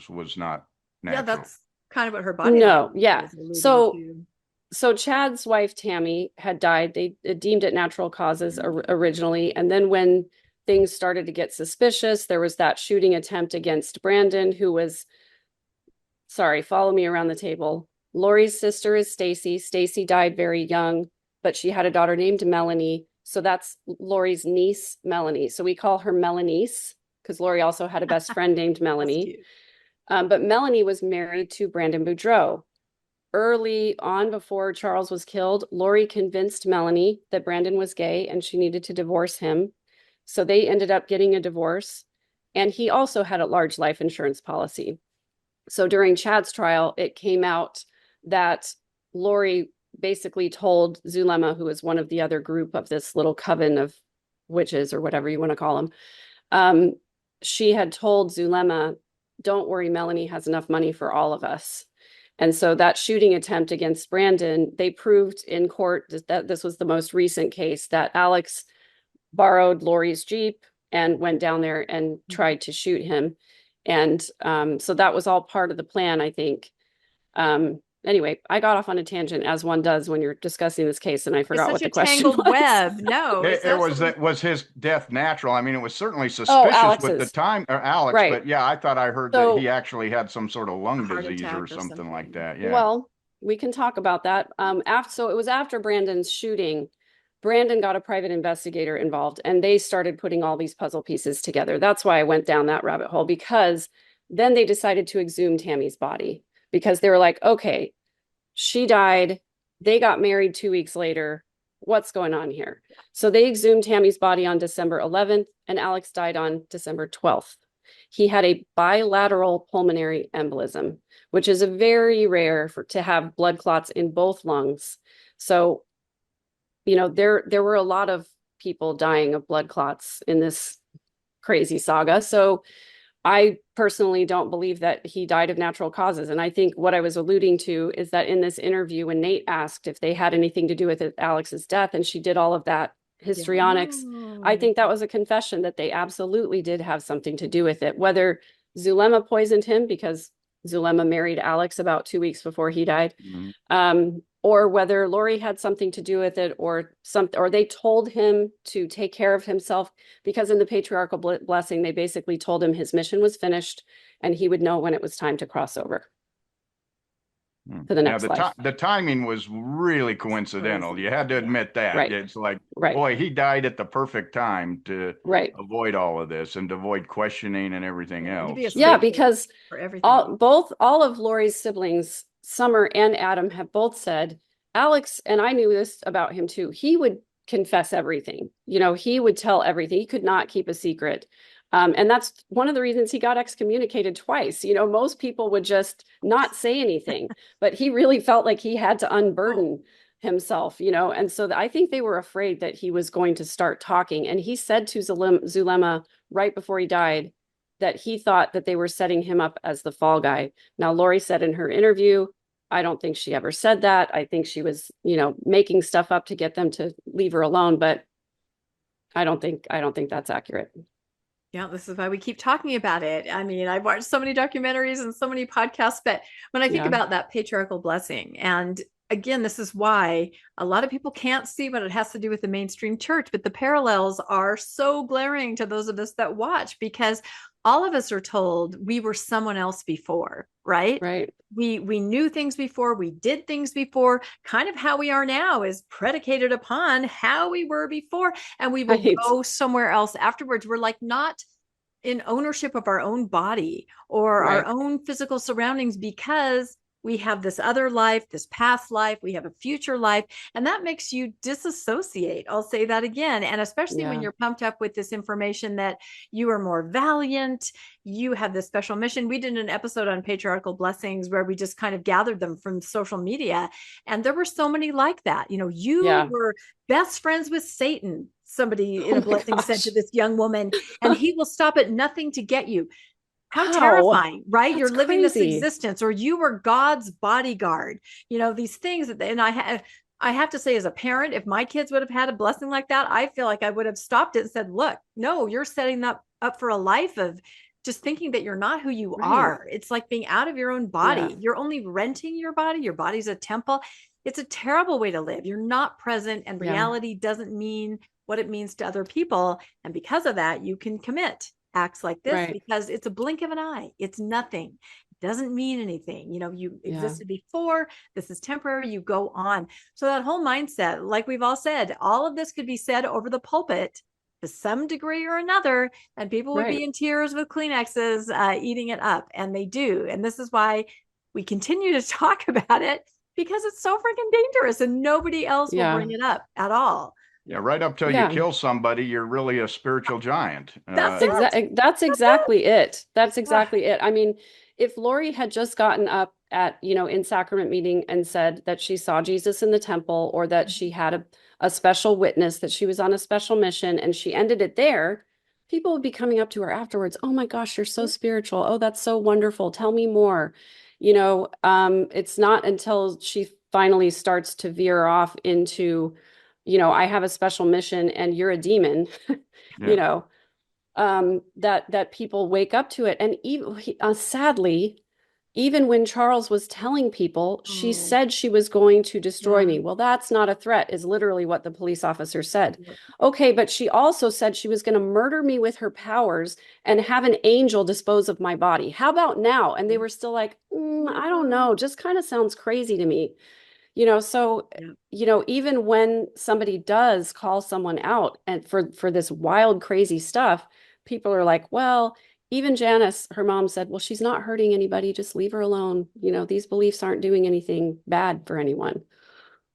was not natural? Yeah, that's kind of what her body. No, yeah. So Chad's wife, Tammy, had died. They deemed it natural causes originally. And then when things started to get suspicious, there was that shooting attempt against Brandon, who was, follow me around the table. Lori's sister is Stacy. Stacy died very young, but she had a daughter named Melanie. So that's Lori's niece, Melanie. So we call her Melanice because Lori also had a best friend named Melanie. But Melanie was married to Brandon Boudreaux. Early on, before Charles was killed, Lori convinced Melanie that Brandon was gay and she needed to divorce him. So they ended up getting a divorce. And he also had a large life insurance policy. So during Chad's trial, it came out that Lori basically told Zulema, who was one of the other group of this little coven of witches or whatever you want to call them, she had told Zulema, don't worry, Melanie has enough money for all of us. And so that shooting attempt against Brandon, they proved in court that this was the most recent case, that Alex borrowed Lori's Jeep and went down there and tried to shoot him. And so that was all part of the plan, I think. anyway, I got off on a tangent, as one does when you're discussing this case, and I It's forgot such what a the question tangled was. web. No, it's It was absolutely. that was his death natural? I mean, it was certainly Oh, suspicious with the Alex's. time, or Alex, Right. but yeah, I thought I heard that So, he actually had some sort of lung Heart disease or attack or something like something. that. Yeah. well, we can talk about that. So it was after Brandon's shooting. Brandon got a private investigator involved, and they started putting all these puzzle pieces together. That's why I went down that rabbit hole, because then they decided to exhume Tammy's body, because they were like, okay, she died. They got married 2 weeks later. What's going on here? So they exhumed Tammy's body on December 11th, and Alex died on December 12th. He had a bilateral pulmonary embolism, which is a very rare to have blood clots in both lungs. So, there were a lot of people dying of blood clots in this crazy saga. So I personally don't believe that he died of natural causes. And I think what I was alluding to is that in this interview, when Nate asked if they had anything to do with Alex's death, and she did all of that histrionics, I think that was a confession that they absolutely did have something to do with it. Whether Zulema poisoned him because Zulema married Alex about 2 weeks before he died, or whether Lori had something to do with it, or they told him to take care of himself, because in the patriarchal blessing, they basically told him his mission was finished and he would know when it was time to cross over to the next life. The timing was really coincidental. Crazy. You had to admit that. Right. It's like, Right. boy, he died at the perfect time to Right. avoid all of this and to avoid questioning and everything else. Yeah, because for everything. all of Lori's siblings, Summer and Adam, have both said, Alex, and I knew this about him too, he would confess everything. He would tell everything. He could not keep a secret. And that's one of the reasons he got excommunicated twice. Most people would just not say anything, but he really felt like he had to unburden himself, and so I think they were afraid that he was going to start talking. And he said to Zulema right before he died that he thought that they were setting him up as the fall guy. Now, Lori said in her interview, I don't think she ever said that. I think she was, making stuff up to get them to leave her alone, but I don't think that's accurate. Yeah, this is why we keep talking about it. I mean, I've watched so many documentaries and so many podcasts, but when I think about that patriarchal blessing, and again, this is why a lot of people can't see what it has to do with the mainstream church, but the parallels are so glaring to those of us that watch, because all of us are told we were someone else before, right? Right. We knew things before, we did things before. Kind of how we are now is predicated upon how we were before, and we will go somewhere else afterwards. We're like not in ownership of our own body or our own physical surroundings, because we have this other life, this past life, we have a future life, and that makes you disassociate. I'll say that again. And especially when you're pumped up with this information that you are more valiant, you have this special mission. We did an episode on patriarchal blessings where we just kind of gathered them from social media. And there were so many like that. You were best friends with Satan. Somebody in a blessing said to this young woman, and he will stop at nothing to get you. How terrifying, right? You're living this existence, or you were God's bodyguard, these things. And I have to say, as a parent, if my kids would have had a blessing like that, I feel like I would have stopped it and said, look, no, you're setting up for a life of just thinking that you're not who you are. It's like being out of your own body. You're only renting your body. Your body's a temple. It's a terrible way to live. You're not present, and reality doesn't mean what it means to other people. And because of that, you can commit acts like this because it's a blink of an eye. It's nothing. It doesn't mean anything. You existed before. This is temporary. You go on. So that whole mindset, like we've all said, all of this could be said over the pulpit to some degree or another, and people would be in tears with Kleenexes eating it up. And they do. And this is why we continue to talk about it, because it's so freaking dangerous and nobody else will bring it up at all. Yeah, right up till you kill somebody, you're really a spiritual giant. That's exactly it. That's exactly it. I mean, if Lori had just gotten up at, in sacrament meeting and said that she saw Jesus in the temple, or that she had a special witness, that she was on a special mission, and she ended it there, people would be coming up to her afterwards. Oh my gosh, you're so spiritual. Oh, that's so wonderful. Tell me more. It's not until she finally starts to veer off into, I have a special mission and you're a demon, that people wake up to it. And even sadly, even when Charles was telling people, she Oh, said she was going to destroy yeah. me. Well, that's not a threat, is literally what the police officer said. Yep. Okay, but she also said she was going to murder me with her powers and have an angel dispose of my body. How about now? And they were still like, I don't know, just kind of sounds crazy to me. So, Yeah. even when somebody does call someone out and for this wild, crazy stuff, people are like, well, even Janice, her mom said, well, she's not hurting anybody. Just leave her alone. These beliefs aren't doing anything bad for anyone.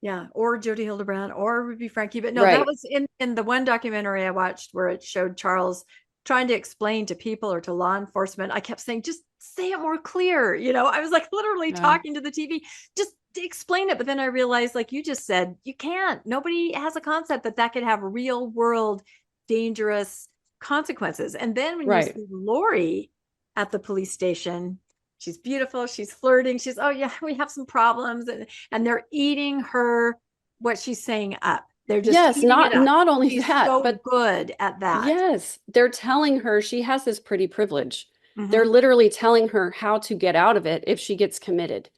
Yeah, or Jody Hildebrand, or Ruby Frankie. But no, that Right. was in the one documentary I watched where it showed Charles trying to explain to people or to law enforcement. I kept saying, just say it more clear. I was like literally Yeah. talking to the TV, just to explain it. But then I realized, like you just said, you can't. Nobody has a concept that could have real world dangerous consequences. And then when you Right. see Lori at the police station, she's beautiful, she's flirting, she's, oh yeah, we have some problems, and they're eating her what she's saying up. They're just Yes, eating it up. not only She's that, so but good at that. yes, they're telling her she has this pretty privilege. They're Mhm. literally telling her how to get out of it if she gets committed.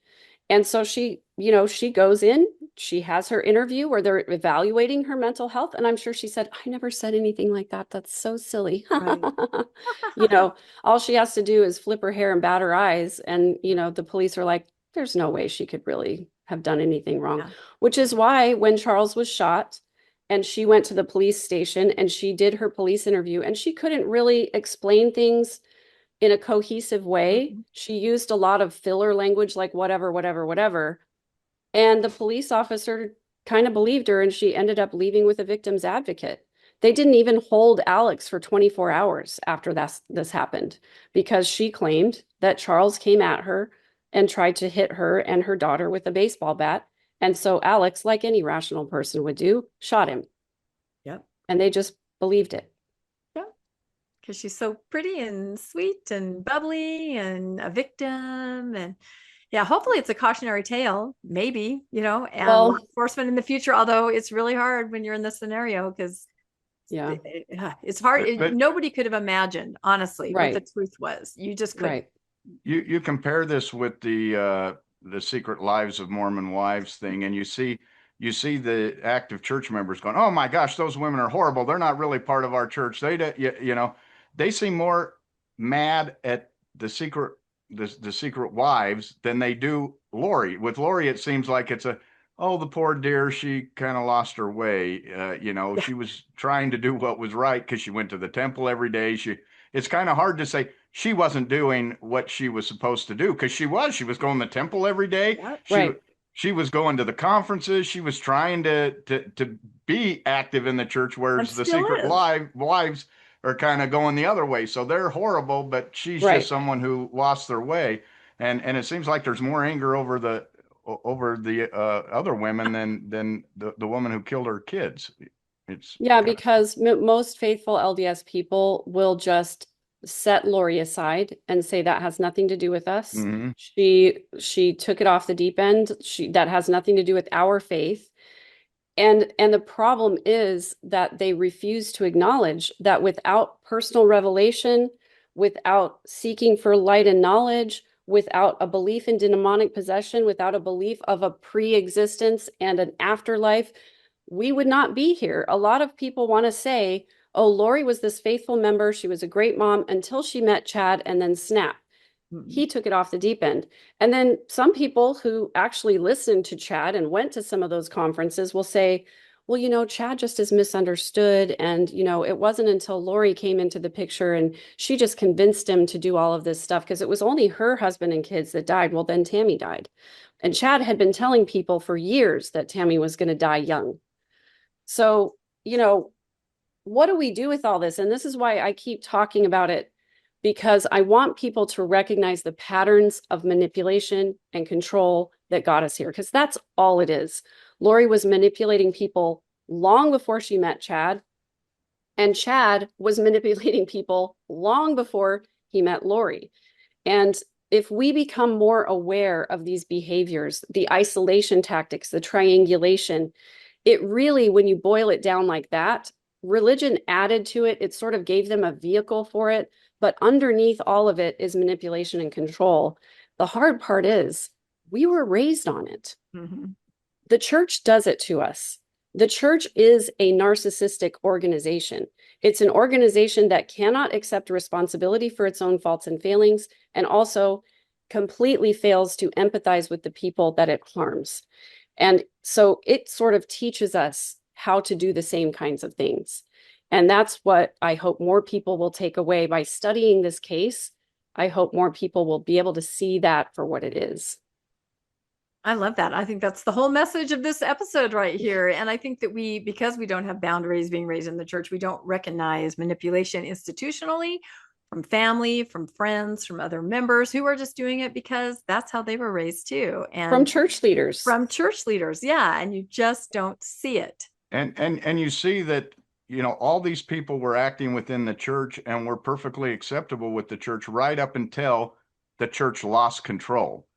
And so she goes in, she has her interview where they're evaluating her mental health. And I'm sure she said, I never said anything like that. That's so silly. Right. All she has to do is flip her hair and bat her eyes. And, the police are like, there's no way she could really have done anything wrong, Yeah. which is why when Charles was shot and she went to the police station and she did her police interview and she couldn't really explain things in a cohesive way. Mhm. She used a lot of filler language like whatever, whatever, whatever. And the police officer kind of believed her and she ended up leaving with a victim's advocate. They didn't even hold Alex for 24 hours after this happened because she claimed that Charles came at her and tried to hit her and her daughter with a baseball bat. And so Alex, like any rational person would do, shot him. Yep. And they just believed it. Because she's so pretty and sweet and bubbly and a victim. And yeah, hopefully it's a cautionary tale, maybe, and law Well, enforcement in the future, although it's really hard when you're in this scenario because yeah, it's hard. But Nobody could have imagined, honestly, what the right, truth was. You just couldn't. right. you compare this with the Secret Lives of Mormon Wives thing, and you see the active church members going, "Oh my gosh, those women are horrible. They're not really part of our church. They seem more mad at the secret wives than they do Lori. With Lori, it seems like it's oh, the poor dear, she kind of lost her way. Yeah. She was trying to do what was right because she went to the temple every day. It's kind of hard to say she wasn't doing what she was supposed to do because she was going to the temple every day. Yep. She Right. she was going to the conferences. She was trying to be active in the church, And whereas the still secret is. wives are kind of going the other way. So they're horrible, but she's just Right. someone who lost their way. And it seems like there's more anger over the other women than the woman who killed her kids. It's Yeah, kind of because most faithful LDS people will just set Lori aside and say that has nothing to do with us. hmm She took it off the deep end. That has nothing to do with our faith. And the problem is that they refuse to acknowledge that without personal revelation, without seeking for light and knowledge, without a belief in demonic possession, without a belief of a pre-existence and an afterlife, we would not be here. A lot of people want to say, oh, Lori was this faithful member. She was a great mom until she met Chad and then snap. He took it off the deep end. And then some people who actually listened to Chad and went to some of those conferences will say, well, Chad just is misunderstood. And, it wasn't until Lori came into the picture and she just convinced him to do all of this stuff because it was only her husband and kids that died. Well, then Tammy died. And Chad had been telling people for years that Tammy was going to die young. So, what do we do with all this? And this is why I keep talking about it, because I want people to recognize the patterns of manipulation and control that got us here, because that's all it is. Lori was manipulating people long before she met Chad, and Chad was manipulating people long before he met Lori. And if we become more aware of these behaviors, the isolation tactics, the triangulation, it really, when you boil it down like that, religion added to it. It sort of gave them a vehicle for it. But underneath all of it is manipulation and control. The hard part is we were raised on it. Mm-hmm. The church does it to us. The church is a narcissistic organization. It's an organization that cannot accept responsibility for its own faults and failings, and also completely fails to empathize with the people that it harms. And so it sort of teaches us how to do the same kinds of things. And that's what I hope more people will take away by studying this case. I hope more people will be able to see that for what it is. I love that. I think that's the whole message of this episode right here. And I think that because we don't have boundaries being raised in the church, we don't recognize manipulation institutionally from family, from friends, from other members who are just doing it because that's how they were raised too. And from church leaders. From church leaders. Yeah. And you just don't see it. And you see that, all these people were acting within the church and were perfectly acceptable with the church right up until the church lost control.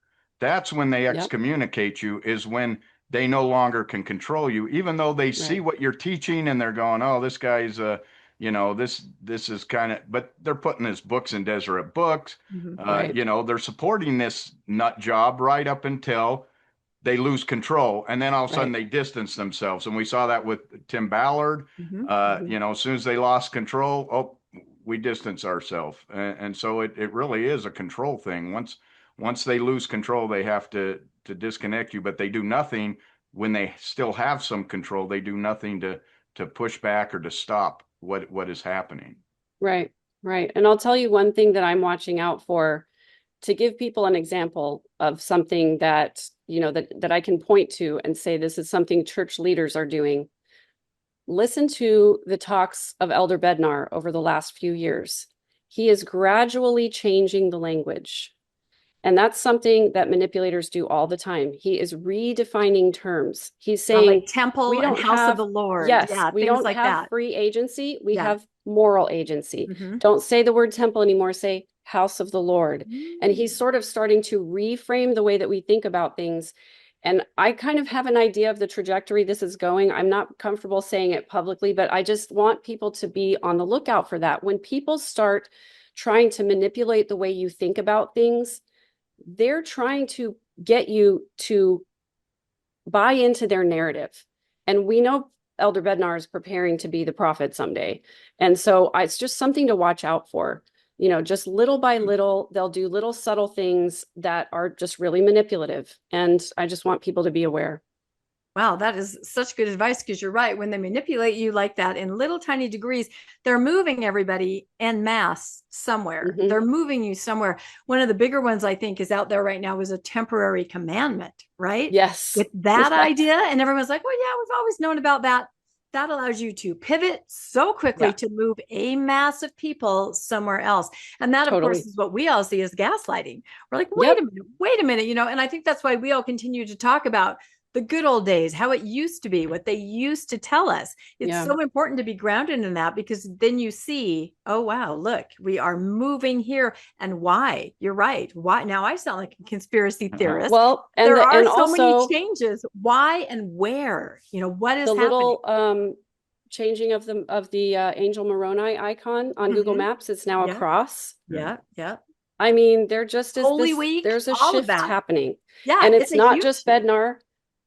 That's when they excommunicate you, is when they no longer can control you, even though they see what you're teaching and they're going, oh, this guy's, this is kind of, but they're putting his books in Deseret Books. Mm-hmm. They're supporting this nut job right up until they lose control. And then all of a sudden they distance themselves. And we saw that with Tim Ballard. Mm-hmm. As soon as they lost control, we distance ourselves. And so it really is a control thing. Once they lose control, they have to disconnect you, but they do nothing when they still have some control. They do nothing to push back or to stop what is happening. Right. And I'll tell you one thing that I'm watching out for, to give people an example of something that, that I can point to and say, this is something church leaders are doing. Listen to the talks of Elder Bednar over the last few years. He is gradually changing the language. And that's something that manipulators do all the time. He is redefining terms. He's saying, like temple we don't and house have, of the Lord. Yes, yeah, we don't like have that. free agency. We have moral agency. Mm-hmm. Don't say the word temple anymore. Say house of the Lord. Mm-hmm. And he's sort of starting to reframe the way that we think about things. And I kind of have an idea of the trajectory this is going. I'm not comfortable saying it publicly, but I just want people to be on the lookout for that. When people start trying to manipulate the way you think about things, they're trying to get you to buy into their narrative. And we know Elder Bednar is preparing to be the prophet someday. And so it's just something to watch out for. Just little by little, they'll do little subtle things that are just really manipulative. And I just want people to be aware. Wow, that is such good advice, because you're right. When they manipulate you like that in little tiny degrees, they're moving everybody en masse somewhere. Mm-hmm. They're moving you somewhere. One of the bigger ones I think is out there right now is a temporary commandment, right? Yes. With that idea. And everyone's like, well, yeah, we've always known about that. That allows you to pivot so quickly to move a mass of people somewhere else. And that, of course, is what we all see as gaslighting. We're like, wait a minute, and I think that's why we all continue to talk about the good old days, how it used to be, what they used to tell us. It's so important to be grounded in that, because then you see, oh, wow, look, we are moving here. And why? You're right. Why? Now I sound like a conspiracy theorist. Well, and there are so many changes. Why and where? What is the happening? Little changing of the Angel Moroni icon on Google Maps. It's now a cross. Yeah. I mean, there just is Holy Week, there's a all shift happening. Yeah, and it's not just Bednar.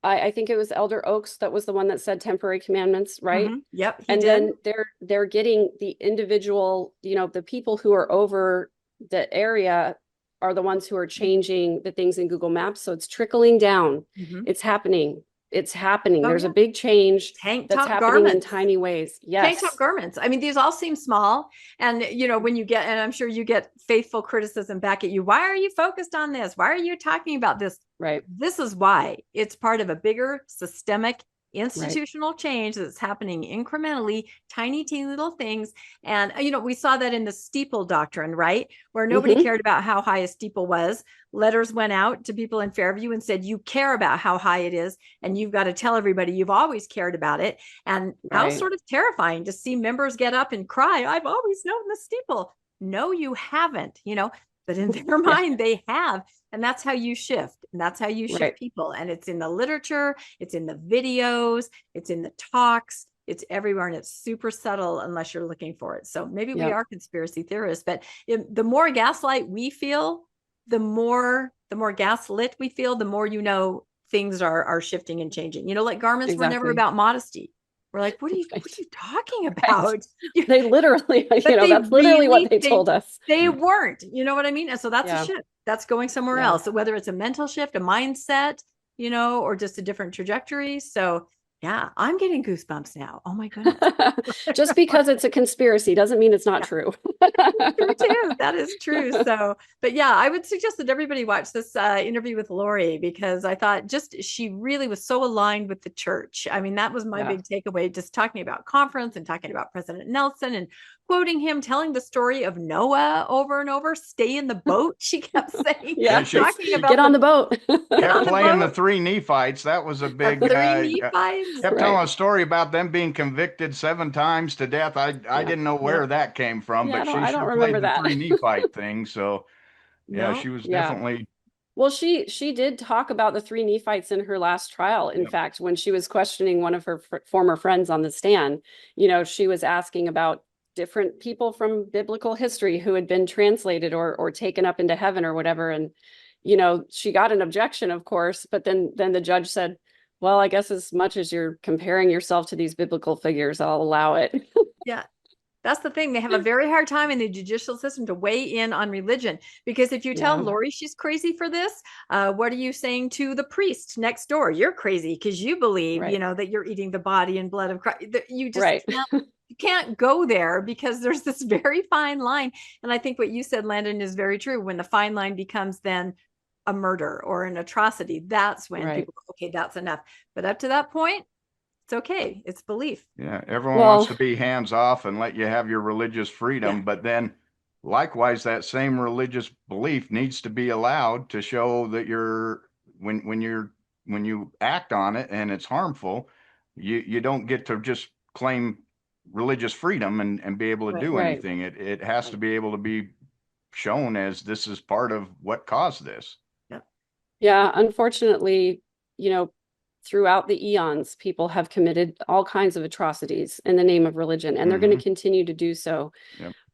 I think it was Elder Oaks that was the one that said temporary commandments, right? Mm-hmm. Yep. And then they're getting the individual, the people who are over the area are the ones who are changing the things in Google Maps. So it's trickling down. Mm-hmm. It's happening. There's a big change that's happening in tiny ways. Yes. Tank top garments. I mean, these all seem small. And, when you get, and I'm sure you get faithful criticism back at you. Why are you focused on this? Why are you talking about this? Right. This is why. It's part of a bigger systemic institutional change that's happening incrementally, tiny little things. And, we saw that in the steeple doctrine, right? Where nobody cared about how high a steeple was. Letters went out to people in Fairview and said, you care about how high it is, and you've got to tell everybody you've always cared about it. And how sort of terrifying to see members get up and cry, I've always known the steeple. No, you haven't, but in their mind they have. And that's how you shift. And that's how you shift people. And it's in the literature, it's in the videos, it's in the talks, it's everywhere. And it's super subtle unless you're looking for it. So maybe we are conspiracy theorists, but the more gaslight we feel, the more gaslit we feel, the more, things are shifting and changing. Like garments were never Exactly. about modesty. We're like, what are you talking about? Right. They literally, But that's literally what they told us. They weren't, you know what I mean? And so that's a shift. That's going somewhere Yeah. else. So whether it's a mental shift, a mindset, or just a different trajectory. So yeah, I'm getting goosebumps now. Oh my goodness. Just because it's a conspiracy doesn't mean it's not true. True too. That is true. So, but yeah, I would suggest that everybody watch this interview with Lori, because I thought she really was so aligned with the church. I mean, that was my big takeaway, just talking about conference and talking about President Nelson and quoting him, telling the story of Noah over and over. Stay in the boat, she kept saying. Yeah, talking about get on the boat. Kept playing the three Nephites. That was a big. Three Nephites. Kept telling a story about them being convicted 7 times to death. I didn't know where that came from, but she sure played the three Nephite thing. So she was definitely. Well, she did talk about the 3 Nephites in her last trial. In fact, when she was questioning one of her former friends on the stand, she was asking about different people from biblical history who had been translated or taken up into heaven or whatever. And, she got an objection, of course, but then the judge said, well, I guess as much as you're comparing yourself to these biblical figures, I'll allow it. Yeah. That's the thing. They have a very hard time in the judicial system to weigh in on religion, because if you tell Lori she's crazy for this, what are you saying to the priest next door? You're crazy because you believe, that you're eating the body and blood of Christ. You just you can't go there, because there's this very fine line. And I think what you said, Landon, is very true. When the fine line becomes then a murder or an atrocity, that's when people go, okay, that's enough. But up to that point, it's okay. It's belief. Yeah. Everyone wants to be hands off and let you have your religious freedom. But then likewise, that same religious belief needs to be allowed to show that when you act on it and it's harmful, you don't get to just claim religious freedom and be able to do anything. It has to be able to be shown as this is part of what caused this. Yeah. Unfortunately, throughout the eons, people have committed all kinds of atrocities in the name of religion, and they're going to continue to do so.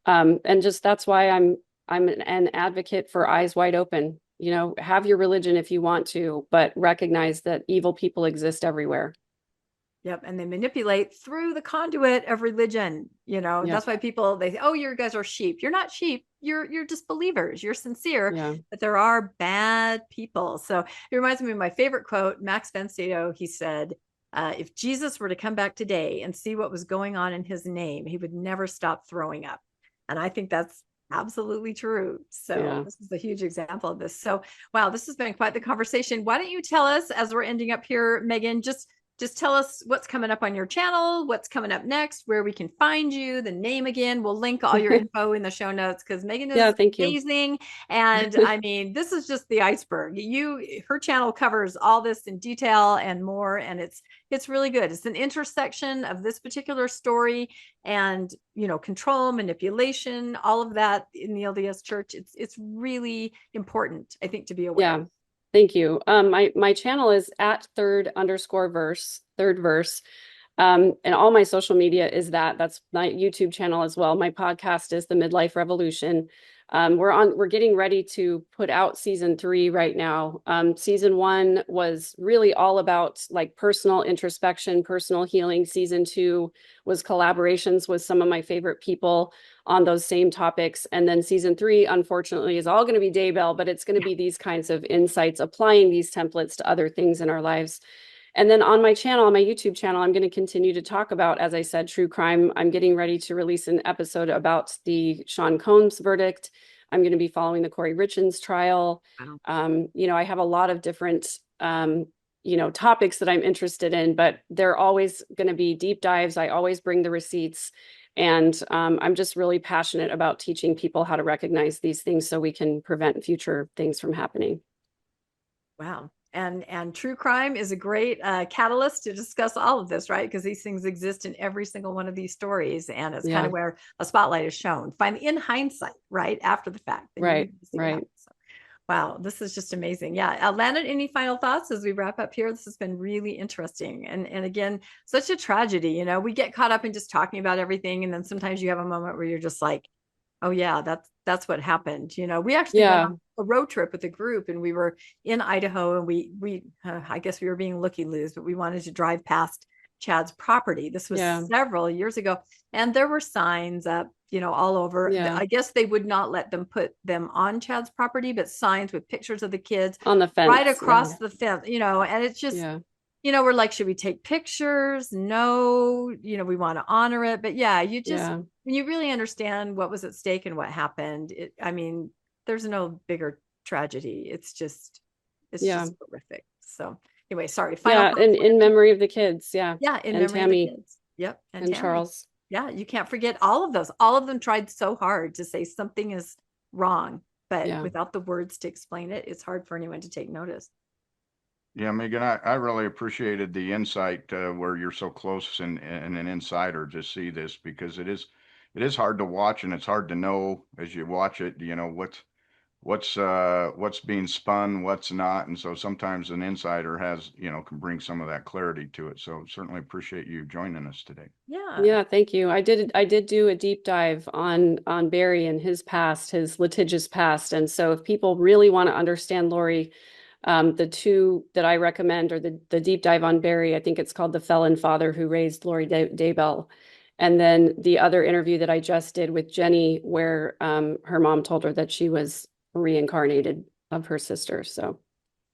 And just that's why I'm an advocate for eyes wide open. Have your religion if you want to, but recognize that evil people exist everywhere. Yep. And they manipulate through the conduit of religion. That's why people, they say, oh, you guys are sheep. You're not sheep. You're just believers. You're sincere, but there are bad people. So it reminds me of my favorite quote, Max von Sydow. He said, if Jesus were to come back today and see what was going on in his name, he would never stop throwing up. And I think that's absolutely true. So this is a huge example of this. So, wow, this has been quite the conversation. Why don't you tell us, as we're ending up here, Megan, just tell us what's coming up on your channel, what's coming up next, where we can find you, the name again. We'll link all your info in the show notes, because Megan is amazing. And I mean, this is just the iceberg. Her channel covers all this in detail and more. And it's really good. It's an intersection of this particular story and, control, manipulation, all of that in the LDS church. It's really important, I think, to be aware. Yeah. Thank you. My channel is at third verse. And all my social media is that's my YouTube channel as well. My podcast is The Midlife Revolution. We're getting ready to put out season 3 right now. Season 1 was really all about like personal introspection, personal healing. Season 2 was collaborations with some of my favorite people on those same topics. And then season 3, unfortunately, is all going to be Daybell, but it's going to be these kinds of insights, applying these templates to other things in our lives. And then on my channel, on my YouTube channel, I'm going to continue to talk about, as I said, true crime. I'm getting ready to release an episode about the Sean Combs verdict. I'm going to be following the Corey Richins trial. Wow. I have a lot of different, topics that I'm interested in, but they're always going to be deep dives. I always bring the receipts. And I'm just really passionate about teaching people how to recognize these things so we can prevent future things from happening. Wow. And true crime is a great catalyst to discuss all of this, right? Because these things exist in every single one of these stories. And it's kind of where a spotlight is shown. Finally, in hindsight, right? After the fact. Right. So, wow, this is just amazing. Yeah. Landon, any final thoughts as we wrap up here? This has been really interesting. And again, such a tragedy. We get caught up in just talking about everything. And then sometimes you have a moment where you're just like, Oh yeah, that's what happened. We actually went on a road trip with a group, and we were in Idaho, and we I guess we were being looky-loos, but we wanted to drive past Chad's property. This was several years ago, and there were signs up, all over. I guess they would not let them put them on Chad's property, but signs with pictures of the kids on the fence, right across the fence, and it's just, we're like, should we take pictures? No, we want to honor it. But yeah, you just, when you really understand what was at stake and what happened, there's no bigger tragedy. It's just horrific. So anyway, sorry. In memory of the kids. Yeah. In and memory Tammy. of the kids. Yep. And Charles. Yeah. You can't forget all of those. All of them tried so hard to say something is wrong, but without the words to explain it, it's hard for anyone to take notice. Yeah, Megan, I really appreciated the insight where you're so close and an insider to see this, because it is hard to watch, and it's hard to know as you watch it, what's being spun, what's not. And so sometimes an insider has, can bring some of that clarity to it. So certainly appreciate you joining us today. Yeah, thank you. I did do a deep dive on Barry and his past, his litigious past. And so if people really want to understand Lori, the two that I recommend are the deep dive on Barry. I think it's called The Felon Father Who Raised Lori Daybell. And then the other interview that I just did with Jenny, where her mom told her that she was reincarnated of her sister. So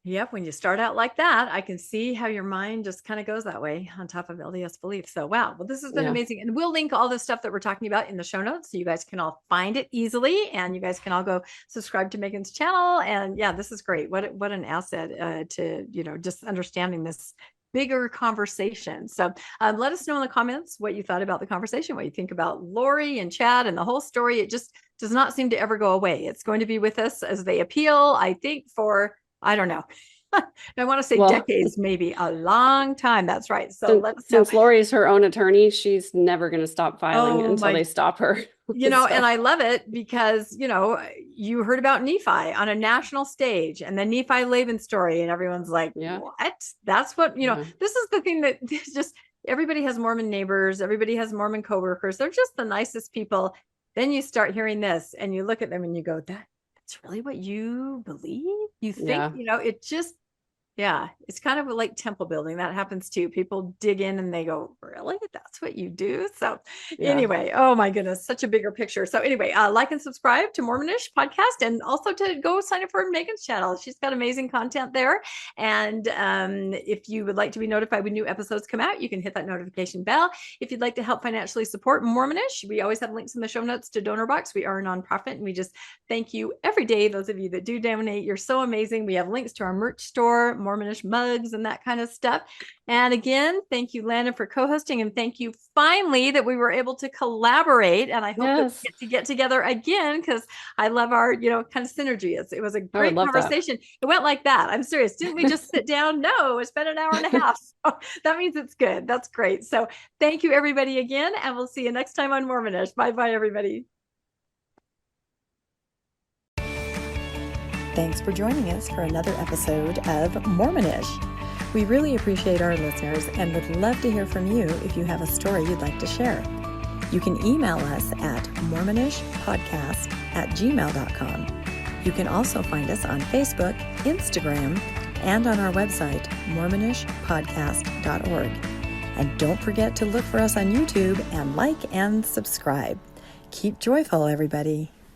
yep, when you start out like that, I can see how your mind just kind of goes that way on top of LDS belief. So wow, well, this has been amazing. And we'll link all the stuff that we're talking about in the show notes, so you guys can all find it easily, and you guys can all go subscribe to Megan's channel. And yeah, this is great. What an asset to, just understanding this bigger conversation. So let us know in the comments what you thought about the conversation, what you think about Lori and Chad and the whole story. It just does not seem to ever go away. It's going to be with us as they appeal, I think, for, I don't know. I want to say decades, maybe a long time. That's right. So since Lori's her own attorney, she's never going to stop filing until they stop her. And I love it because, you heard about Nephi on a national stage, and the Nephi Laban story, and everyone's like, what? That's what, this is the thing that just, everybody has Mormon neighbors. Everybody has Mormon coworkers. They're just the nicest people. Then you start hearing this, and you look at them and you go, that's really what you believe? You think, it just, it's kind of like temple building. That happens too. People dig in and they go, really? That's what you do? So anyway, oh my goodness, such a bigger picture. So anyway, like and subscribe to Mormonish Podcast, and also to go sign up for Megan's channel. She's got amazing content there. And if you would like to be notified when new episodes come out, you can hit that notification bell. If you'd like to help financially support Mormonish, we always have links in the show notes to Donor Box. We are a nonprofit, and we just thank you every day. Those of you that do donate, you're so amazing. We have links to our merch store, Mormonish mugs, and that kind of stuff. And again, thank you, Landon, for co-hosting, and thank you finally that we were able to collaborate. And I hope that we get together again, because I love our, kind of synergy. It was a great conversation. It went like that. I'm serious. Didn't we just sit down? No, it's been an hour and a half. So that means it's good. That's great. So thank you, everybody, again, and we'll see you next time on Mormonish. Bye-bye, everybody. Thanks for joining us for another episode of Mormonish. We really appreciate our listeners and would love to hear from you if you have a story you'd like to share. You can email us at mormonishpodcast@gmail.com. You can also find us on Facebook, Instagram, and on our website, mormonishpodcast.org. And don't forget to look for us on YouTube and like and subscribe. Keep joyful, everybody.